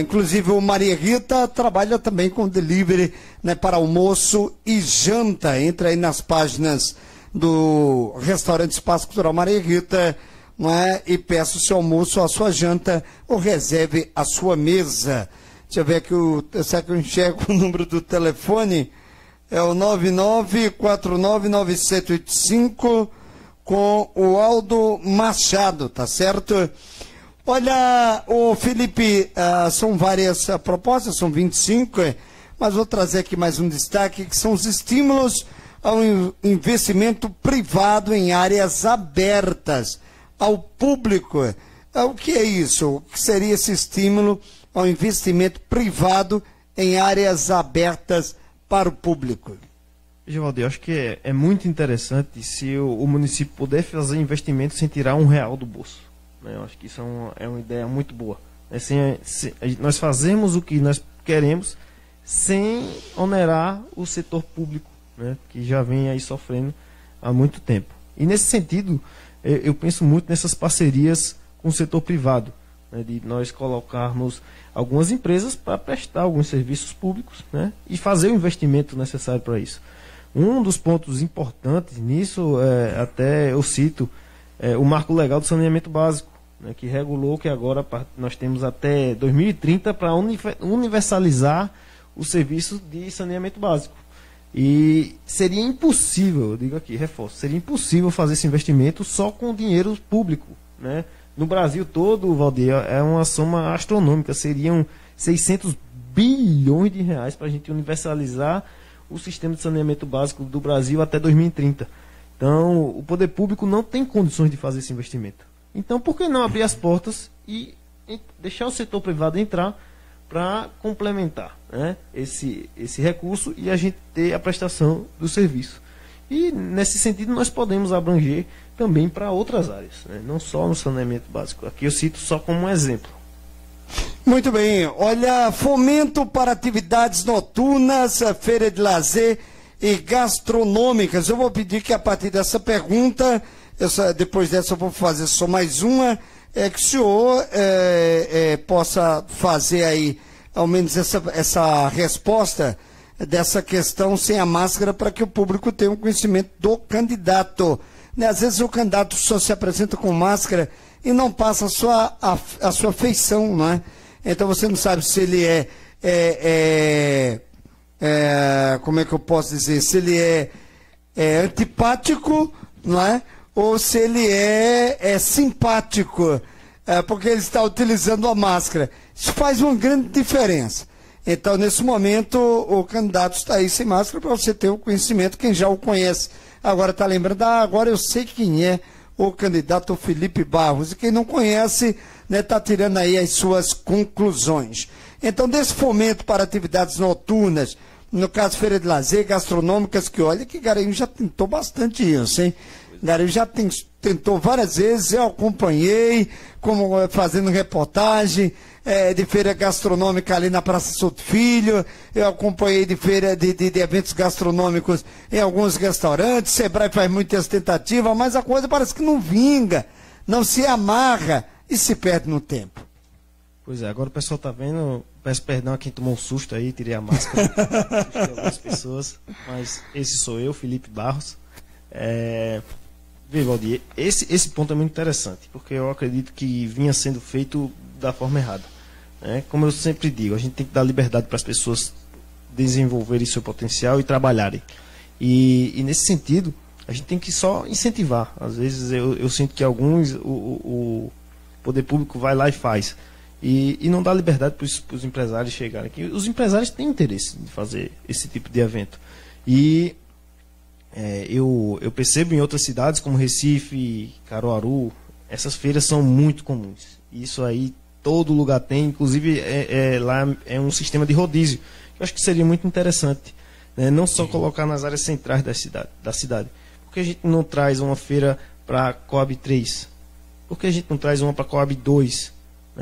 Inclusive o Maria Rita trabalha também com delivery, né, para almoço e janta. Entra aí nas páginas do restaurante Espaço Cultural Maria Rita, não é, e peça o seu almoço, a sua janta ou reserve a sua mesa. Deixa eu ver aqui, será que eu enxergo o número do telefone? É o 99499785 com o Aldo Machado, tá certo? Olha, o Felipe, são várias propostas, são 25, mas vou trazer aqui mais um destaque, que são os estímulos ao investimento privado em áreas abertas ao público. O que é isso? O que seria esse estímulo ao investimento privado em áreas abertas para o público? Givaldi, eu acho que é muito interessante se o município puder fazer investimento sem tirar R$1 do bolso, né? Eu acho que isso é uma ideia muito boa. Nós fazemos o que nós queremos sem onerar o setor público, né, que já vem aí sofrendo há muito tempo. E nesse sentido, eu penso muito nessas parcerias com o setor privado, né, de nós colocarmos algumas empresas para prestar alguns serviços públicos, né, e fazer o investimento necessário para isso. Um dos pontos importantes nisso, até eu cito, o Marco Legal do Saneamento Básico, né, que regulou que agora nós temos até 2030 para universalizar o serviço de saneamento básico. E seria impossível, eu digo aqui, reforço, seria impossível fazer esse investimento só com dinheiro público, né? No Brasil todo, Valdir, é uma soma astronômica, seriam 600 bilhões de reais para a gente universalizar o sistema de saneamento básico do Brasil até 2030. Então, o poder público não tem condições de fazer esse investimento. Então, por que não abrir as portas e deixar o setor privado entrar para complementar, né, esse recurso e a gente ter a prestação do serviço. E nesse sentido nós podemos abranger também para outras áreas, né, não só no saneamento básico. Aqui eu cito só como um exemplo. Muito bem, olha, fomento para atividades noturnas, feira de lazer e gastronômicas. Eu vou pedir que a partir dessa pergunta, depois dessa eu vou fazer só mais uma, que o senhor possa fazer aí, ao menos essa resposta dessa questão sem a máscara, para que o público tenha um conhecimento do candidato. Né? Às vezes o candidato só se apresenta com máscara e não passa a sua feição, não é? Então você não sabe se ele como é que eu posso dizer, se ele é antipático, não é? Ou se ele é simpático, porque ele está utilizando a máscara. Isso faz uma grande diferença. Então, nesse momento, o candidato está aí sem máscara para você ter o conhecimento, quem já o conhece. Agora está lembrando, agora eu sei quem é o candidato Felipe Barros. E quem não conhece, né, está tirando aí as suas conclusões. Então, desse fomento para atividades noturnas, no caso, feira de lazer, gastronômicas, que olha que Garanhuns já tentou bastante isso, hein? Garanhuns já tentou várias vezes, eu acompanhei, como fazendo reportagem de feira gastronômica ali na Praça Souto Filho, eu acompanhei de feira de eventos gastronômicos em alguns restaurantes, Sebrae faz muitas tentativas, mas a coisa parece que não vinga, não se amarra e se perde no tempo. Pois é, agora o pessoal tá vendo, peço perdão a quem tomou um susto aí, tirei a máscara, assustei algumas pessoas, mas esse sou eu, Felipe Barros. Vê, Valdir, esse ponto é muito interessante, porque eu acredito que vinha sendo feito da forma errada. Né? Como eu sempre digo, a gente tem que dar liberdade para as pessoas desenvolverem seu potencial e trabalharem. E nesse sentido, a gente tem que só incentivar. Às vezes eu sinto que alguns, o poder público vai lá e faz. E não dá liberdade para os empresários chegarem aqui. Os empresários têm interesse em fazer esse tipo de evento. E eu percebo em outras cidades, como Recife, Caruaru, essas feiras são muito comuns. Isso aí todo lugar tem, inclusive lá é um sistema de rodízio. Eu acho que seria muito interessante, né? Não só colocar nas áreas centrais da cidade. Por que a gente não traz uma feira para Coab 3? Por que a gente não traz uma para Coab 2?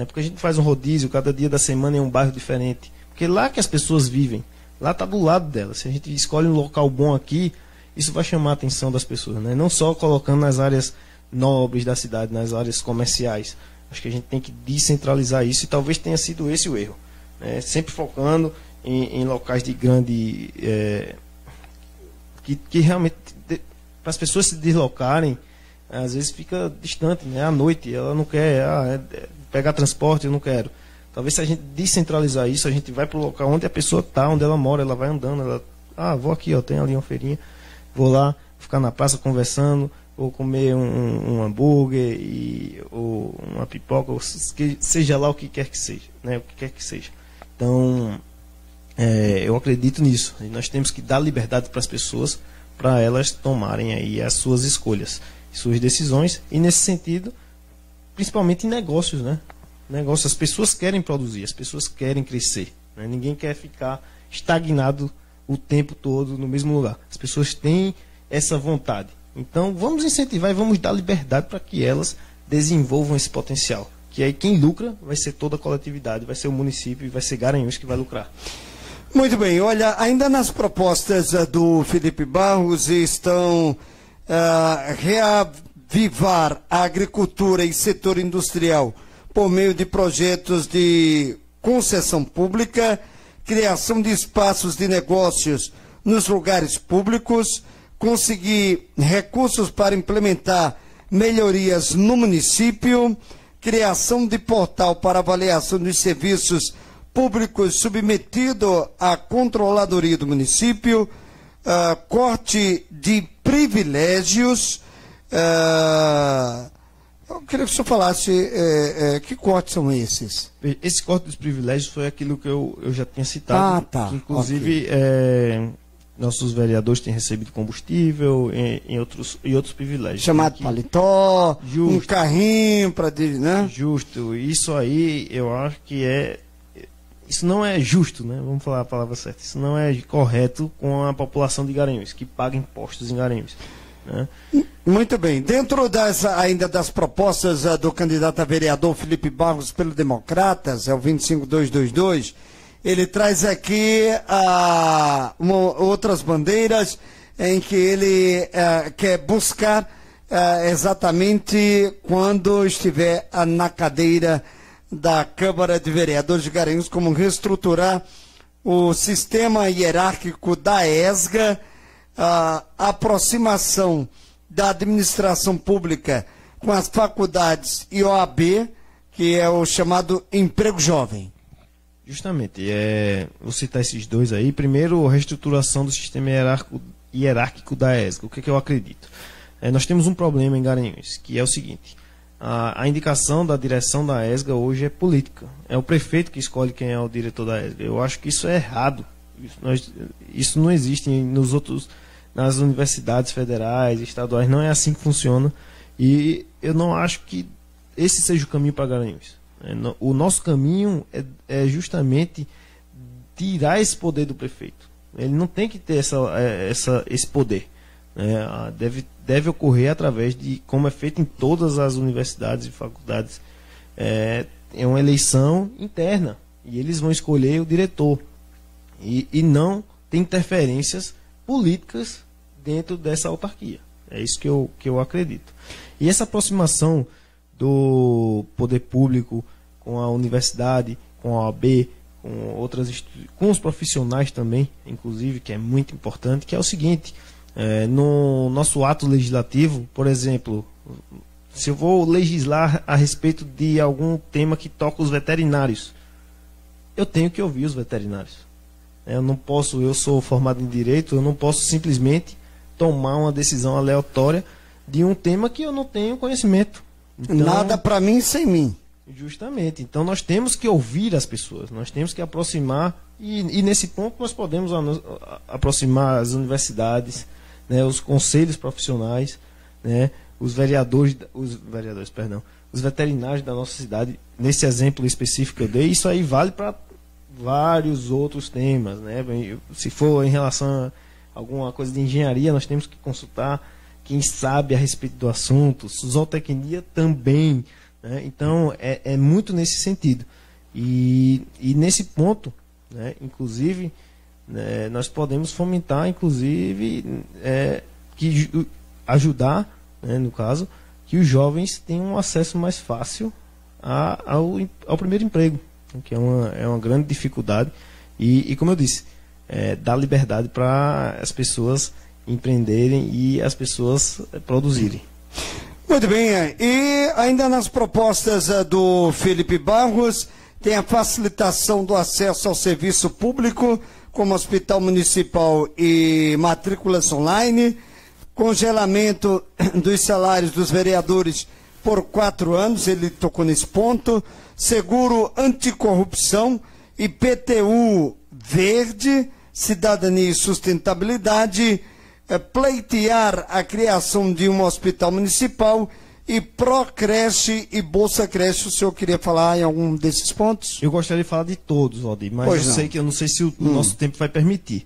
Porque a gente faz um rodízio, cada dia da semana em um bairro diferente. Porque lá que as pessoas vivem, lá está do lado delas. Se a gente escolhe um local bom aqui, isso vai chamar a atenção das pessoas, né? Não só colocando nas áreas nobres da cidade, nas áreas comerciais. Acho que a gente tem que descentralizar isso e talvez tenha sido esse o erro. Né? Sempre focando em locais de grande... que realmente, para as pessoas se deslocarem, às vezes fica distante, né? À noite, ela não quer... pegar transporte, eu não quero. Talvez se a gente descentralizar isso, a gente vai para o local onde a pessoa está, onde ela mora, ela vai andando, vou aqui, tem ali uma feirinha, vou lá, ficar na praça conversando, ou comer um hambúrguer, ou uma pipoca, ou seja lá o que quer que seja, né? O que quer que seja. Então, eu acredito nisso. E nós temos que dar liberdade para as pessoas, para elas tomarem aí as suas escolhas, suas decisões, e nesse sentido, principalmente em negócios, né? Negócios, as pessoas querem produzir, as pessoas querem crescer, né? Ninguém quer ficar estagnado o tempo todo no mesmo lugar. As pessoas têm essa vontade. Então, vamos incentivar e vamos dar liberdade para que elas desenvolvam esse potencial. Que aí quem lucra vai ser toda a coletividade, vai ser o município e vai ser Garanhuns que vai lucrar. Muito bem, olha, ainda nas propostas do Felipe Barros estão reavivar a agricultura e setor industrial por meio de projetos de concessão pública, criação de espaços de negócios nos lugares públicos, conseguir recursos para implementar melhorias no município, criação de portal para avaliação dos serviços públicos submetido à controladoria do município, corte de privilégios. Eu queria que o senhor falasse que cortes são esses. Esse corte dos privilégios foi aquilo que eu já tinha citado. Tá. Que, inclusive, nossos vereadores têm recebido combustível e outros privilégios. Chamado paletó, um carrinho para... né? Justo. Isso aí eu acho que isso não é justo, né? Vamos falar a palavra certa. Isso não é correto com a população de Garanhuns, que paga impostos em Garanhuns, né? Muito bem. Dentro ainda das propostas do candidato a vereador Felipe Barros pelo Democratas, é o 25222, ele traz aqui outras bandeiras em que ele quer buscar exatamente quando estiver na cadeira da Câmara de Vereadores de Garanhuns, como reestruturar o sistema hierárquico da ESGA, a aproximação da administração pública com as faculdades e OAB, que é o chamado emprego jovem. Justamente, vou citar esses dois aí. Primeiro, a reestruturação do sistema hierárquico da ESGA. O que eu acredito? Nós temos um problema em Garanhuns, que é o seguinte: a indicação da direção da ESGA hoje é política. É o prefeito que escolhe quem é o diretor da ESGA. Eu acho que isso é errado. Isso não existe nas universidades federais, estaduais, não é assim que funciona. E eu não acho que esse seja o caminho para Garanhuns. O nosso caminho é justamente tirar esse poder do prefeito. Ele não tem que ter esse poder. Deve ocorrer através de, como é feito em todas as universidades e faculdades, é uma eleição interna, e eles vão escolher o diretor, e não tem interferências políticas dentro dessa autarquia. É isso que eu acredito. E essa aproximação do poder público com a universidade, com a OAB, com os profissionais também, inclusive, que é muito importante, que é o seguinte: no nosso ato legislativo, por exemplo, se eu vou legislar a respeito de algum tema que toca os veterinários, eu tenho que ouvir os veterinários. Eu sou formado em Direito, eu não posso simplesmente tomar uma decisão aleatória de um tema que eu não tenho conhecimento. Então, nada para mim sem mim. Justamente. Então nós temos que ouvir as pessoas, nós temos que aproximar, e nesse ponto nós podemos aproximar as universidades, né, os conselhos profissionais, né, os veterinários da nossa cidade. Nesse exemplo específico que eu dei, isso aí vale para vários outros temas, né? Se for em relação a alguma coisa de engenharia, nós temos que consultar quem sabe a respeito do assunto, zootecnia também, né? Então é muito nesse sentido, e nesse ponto, né, inclusive, né, nós podemos fomentar, inclusive, ajudar, né, no caso, que os jovens tenham um acesso mais fácil ao primeiro emprego, que é uma grande dificuldade, e como eu disse, dar liberdade para as pessoas empreenderem e as pessoas produzirem. Muito bem, e ainda nas propostas do Felipe Barros, tem a facilitação do acesso ao serviço público, como hospital municipal e matrículas online, congelamento dos salários dos vereadores por 4 anos, ele tocou nesse ponto, seguro anticorrupção, IPTU verde, cidadania e sustentabilidade, pleitear a criação de um hospital municipal e Procreche e Bolsa Creche. O senhor queria falar em algum desses pontos? Eu gostaria de falar de todos, Valdir, mas eu não sei se o nosso tempo vai permitir.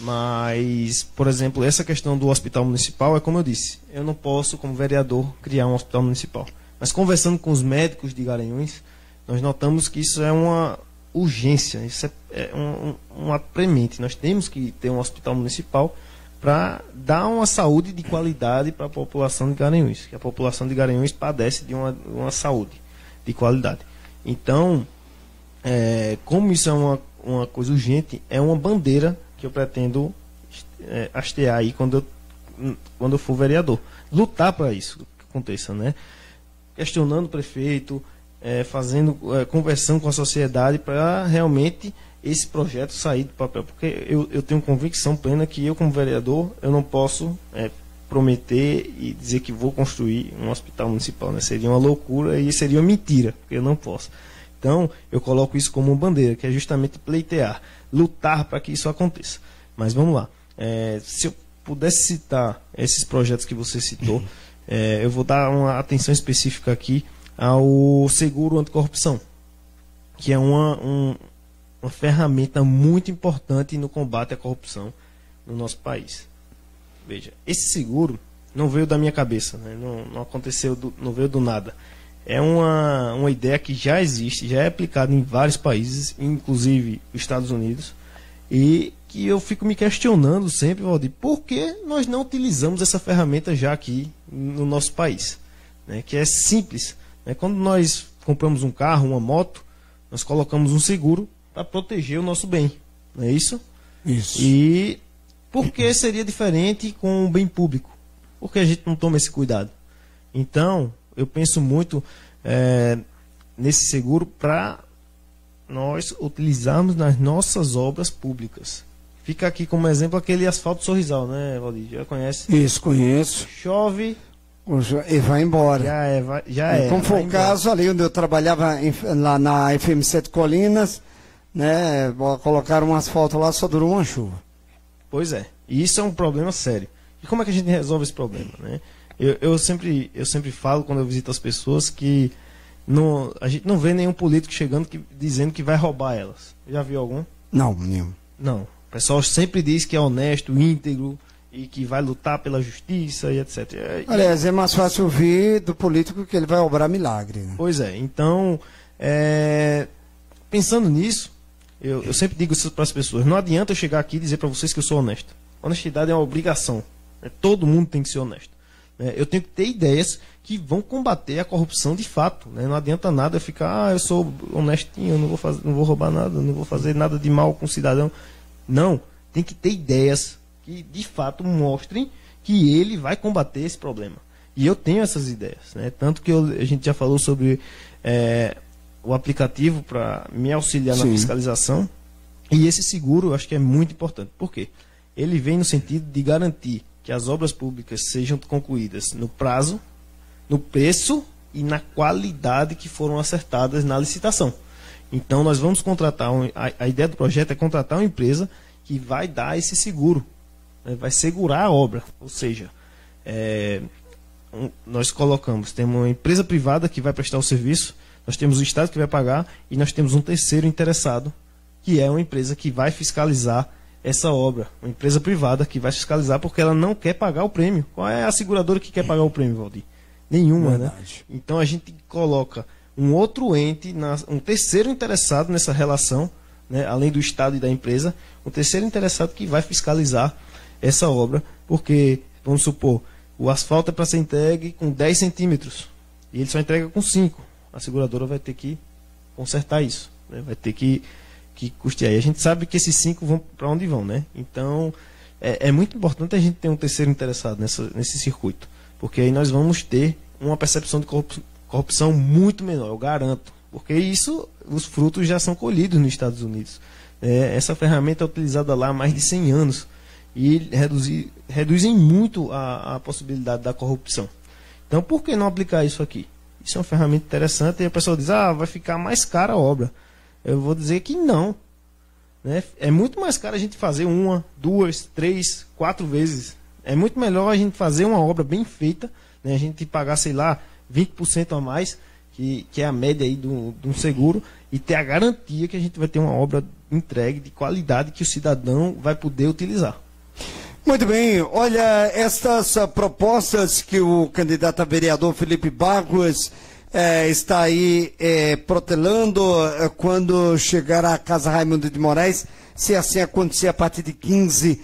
Mas, por exemplo, essa questão do hospital municipal é como eu disse, eu não posso, como vereador, criar um hospital municipal. Mas conversando com os médicos de Garanhuns, nós notamos que isso é uma urgência, isso é um apremente. Nós temos que ter um hospital municipal para dar uma saúde de qualidade para a população de Garanhuns, que a população de Garanhuns padece de uma saúde de qualidade. Então, como isso é uma coisa urgente, é uma bandeira que eu pretendo hastear aí quando eu for vereador. Lutar para isso que aconteça, né? Questionando o prefeito, conversando com a sociedade para realmente esse projeto sair do papel, porque eu tenho convicção plena que eu, como vereador, eu não posso prometer e dizer que vou construir um hospital municipal, né? Seria uma loucura e seria uma mentira, porque eu não posso. Então, eu coloco isso como uma bandeira, que é justamente pleitear, lutar para que isso aconteça. Mas vamos lá. Se eu pudesse citar esses projetos que você citou, eu vou dar uma atenção específica aqui ao seguro anticorrupção, que é uma ferramenta muito importante no combate à corrupção no nosso país. Veja, esse seguro não veio da minha cabeça, né? Não aconteceu, não veio do nada. É uma ideia que já existe, já é aplicada em vários países, inclusive os Estados Unidos, e que eu fico me questionando sempre, Valdir, por que nós não utilizamos essa ferramenta já aqui no nosso país? Né? Que é simples. Né? Quando nós compramos um carro, uma moto, nós colocamos um seguro para proteger o nosso bem. Não é isso? Isso. E por que seria diferente com o bem público? Por que a gente não toma esse cuidado? Então, eu penso muito nesse seguro para nós utilizarmos nas nossas obras públicas. Fica aqui como exemplo aquele asfalto Sorrisal, né, Valdir? Já conhece? Isso, conheço. Chove e vai embora. Já é. Como foi o caso ali onde eu trabalhava lá na FM7 Colinas, né? Colocaram um asfalto lá, só durou uma chuva. Pois é. E isso é um problema sério. E como é que a gente resolve esse problema, né? Eu sempre falo quando eu visito as pessoas que a gente não vê nenhum político chegando dizendo que vai roubar elas. Já viu algum? Não, nenhum. Não. O pessoal sempre diz que é honesto, íntegro e que vai lutar pela justiça e etc. Aliás, é mais fácil ouvir do político que ele vai obrar milagre. Né? Pois é. Então, pensando nisso, eu sempre digo isso para as pessoas. Não adianta eu chegar aqui e dizer para vocês que eu sou honesto. Honestidade é uma obrigação. Todo mundo tem que ser honesto. Eu tenho que ter ideias que vão combater a corrupção de fato. Não adianta nada eu ficar, eu sou honestinho, eu não vou roubar nada, não vou fazer nada de mal com o cidadão. Não, tem que ter ideias que de fato mostrem que ele vai combater esse problema. E eu tenho essas ideias. Tanto que a gente já falou sobre o aplicativo para me auxiliar na fiscalização. E esse seguro eu acho que é muito importante. Por quê? Ele vem no sentido de garantir que as obras públicas sejam concluídas no prazo, no preço e na qualidade que foram acertadas na licitação. Então, nós vamos contratar, a ideia do projeto é contratar uma empresa que vai dar esse seguro, vai segurar a obra. Ou seja, nós temos uma empresa privada que vai prestar o serviço, nós temos o Estado que vai pagar e nós temos um terceiro interessado, que é uma empresa que vai fiscalizar essa obra, uma empresa privada que vai fiscalizar porque ela não quer pagar o prêmio. Qual é a seguradora que quer pagar o prêmio, Valdir? Nenhuma, verdade. Né? Então a gente coloca um outro ente, um terceiro interessado nessa relação, né, além do Estado e da empresa, um terceiro interessado que vai fiscalizar essa obra, porque, vamos supor, o asfalto é para ser entregue com 10 centímetros e ele só entrega com 5. A seguradora vai ter que consertar isso, né? Vai ter que custear. E a gente sabe que esses 5 vão para onde vão, né? Então, é muito importante a gente ter um terceiro interessado nesse circuito, porque aí nós vamos ter uma percepção de corrupção muito menor, eu garanto. Porque os frutos já são colhidos nos Estados Unidos. Essa ferramenta é utilizada lá há mais de 100 anos e reduzem muito a possibilidade da corrupção. Então, por que não aplicar isso aqui? Isso é uma ferramenta interessante e a pessoa diz, vai ficar mais cara a obra. Eu vou dizer que não. Né? É muito mais caro a gente fazer 1, 2, 3, 4 vezes. É muito melhor a gente fazer uma obra bem feita, né? A gente pagar, sei lá, 20% a mais, que é a média aí de um seguro, e ter a garantia que a gente vai ter uma obra entregue de qualidade que o cidadão vai poder utilizar. Muito bem, olha, estas propostas que o candidato a vereador Felipe Barros está aí protelando quando chegar à Casa Raimundo de Moraes, se assim acontecer a partir de 15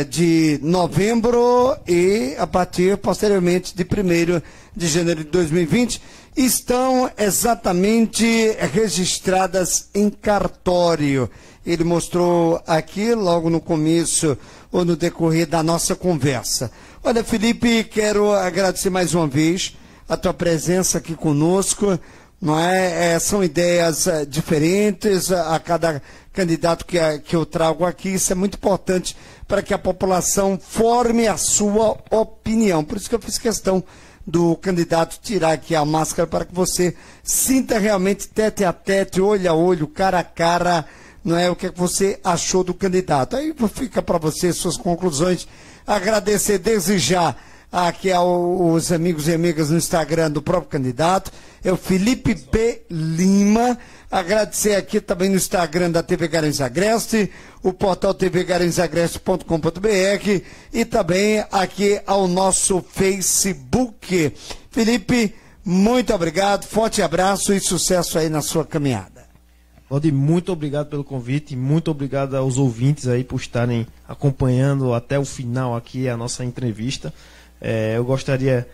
de novembro e a partir posteriormente de 1º de janeiro de 2020, estão exatamente registradas em cartório. Ele mostrou aqui logo no começo ou no decorrer da nossa conversa. Olha, Felipe, quero agradecer mais uma vez a tua presença aqui conosco, não é? São ideias diferentes a cada candidato que eu trago aqui. Isso é muito importante para que a população forme a sua opinião. Por isso que eu fiz questão do candidato tirar aqui a máscara para que você sinta realmente tete a tete, olho a olho, cara a cara, não é? O que você achou do candidato. Aí fica para você suas conclusões. Agradecer desde já aqui aos amigos e amigas no Instagram do próprio candidato, é o Felipe P. Lima. Agradecer aqui também no Instagram da TV Garanhuns Agreste, o portal tvgaranhusagreste.com.br e também aqui ao nosso Facebook. Felipe, muito obrigado, forte abraço e sucesso aí na sua caminhada. Valdir, muito obrigado pelo convite, muito obrigado aos ouvintes aí por estarem acompanhando até o final aqui a nossa entrevista. Eu gostaria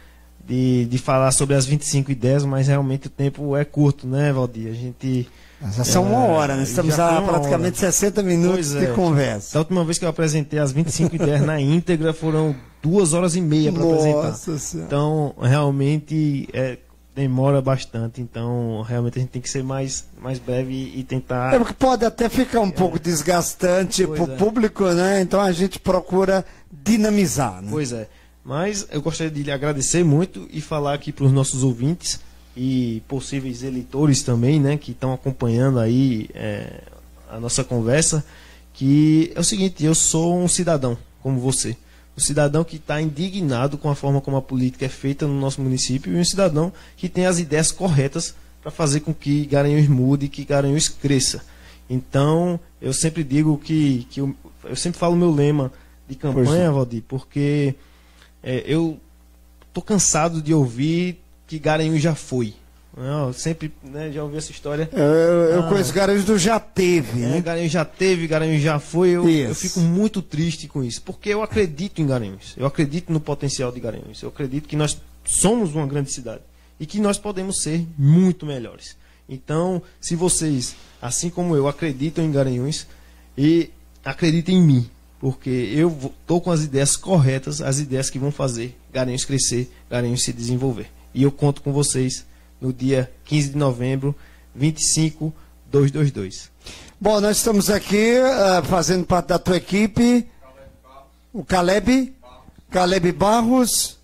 de falar sobre as 25 ideias, mas realmente o tempo é curto, né, Valdir? A gente... Já são uma hora, né? Estamos há praticamente 60 minutos de conversa. Da última vez que eu apresentei as 25 ideias na íntegra, foram 2h30 para apresentar. Senhora. Então, realmente, demora bastante. Então, realmente, a gente tem que ser mais breve e tentar... Porque pode até ficar um pouco desgastante para o público, né? Então, a gente procura dinamizar, né? Pois é. Mas eu gostaria de lhe agradecer muito e falar aqui para os nossos ouvintes e possíveis eleitores também, né, que estão acompanhando aí a nossa conversa, que é o seguinte: eu sou um cidadão como você, um cidadão que está indignado com a forma como a política é feita no nosso município e um cidadão que tem as ideias corretas para fazer com que Garanhuns mude e que Garanhuns cresça. Então, eu sempre digo que eu sempre falo meu lema de campanha, Valdir, porque eu tô cansado de ouvir que Garanhuns já foi. Eu sempre, né, já ouvi essa história. Eu conheço Garanhuns do já teve, né? Garanhuns já teve, Garanhuns já foi. Eu fico muito triste com isso, porque eu acredito em Garanhuns. Eu acredito no potencial de Garanhuns. Eu acredito que nós somos uma grande cidade e que nós podemos ser muito melhores. Então, se vocês, assim como eu, acreditam em Garanhuns, e acreditem em mim, porque eu estou com as ideias corretas, as ideias que vão fazer Garanhuns crescer, Garanhuns se desenvolver. E eu conto com vocês no dia 15 de novembro, 25222. Bom, nós estamos aqui fazendo parte da tua equipe, o Caleb Barros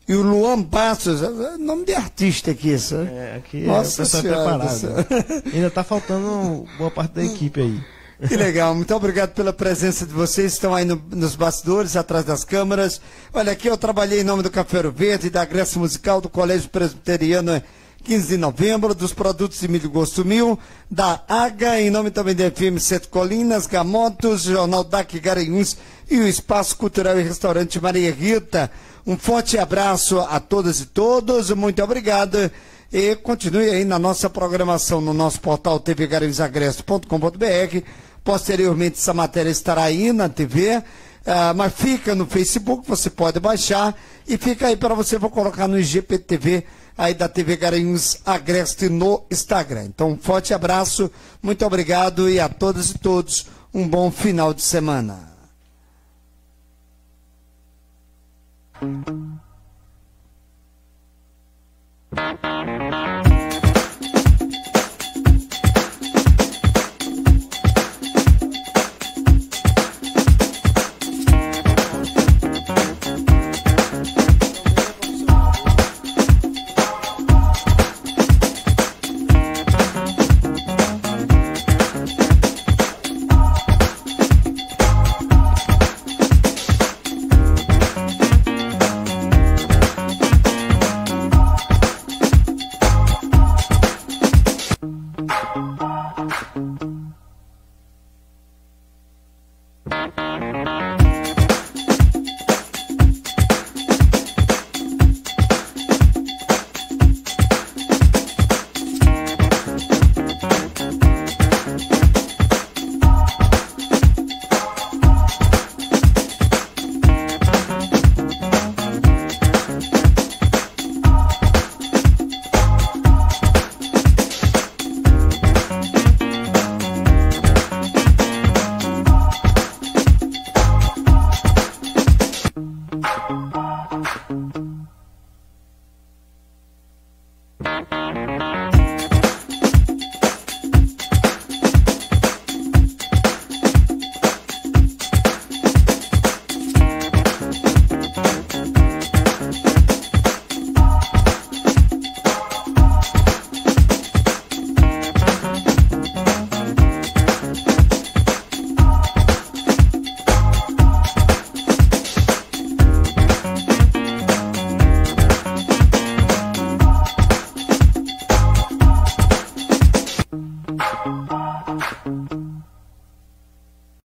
e o Luan Bastos. Nome de artista aqui, isso. Aqui Nossa o pessoal Senhora, é preparado. Ainda está faltando boa parte da equipe aí. Que legal, muito obrigado pela presença de vocês, estão aí nos bastidores, atrás das câmeras. Olha, aqui eu trabalhei em nome do Café Ouro Verde, da Agreste Musical, do Colégio Presbiteriano 15 de novembro, dos produtos de milho Gosto Mil, da AGA, em nome também da FM Sete Colinas, Gamotos, Jornal DAC Garanhuns e o Espaço Cultural e Restaurante Maria Rita. Um forte abraço a todas e todos, muito obrigado. E continue aí na nossa programação, no nosso portal tvgaranhusagreste.com.br. Posteriormente, essa matéria estará aí na TV, mas fica no Facebook, você pode baixar, e fica aí para você, vou colocar no IGPTV, aí da TV Garanhuns Agreste no Instagram. Então, um forte abraço, muito obrigado, e a todas e todos, um bom final de semana.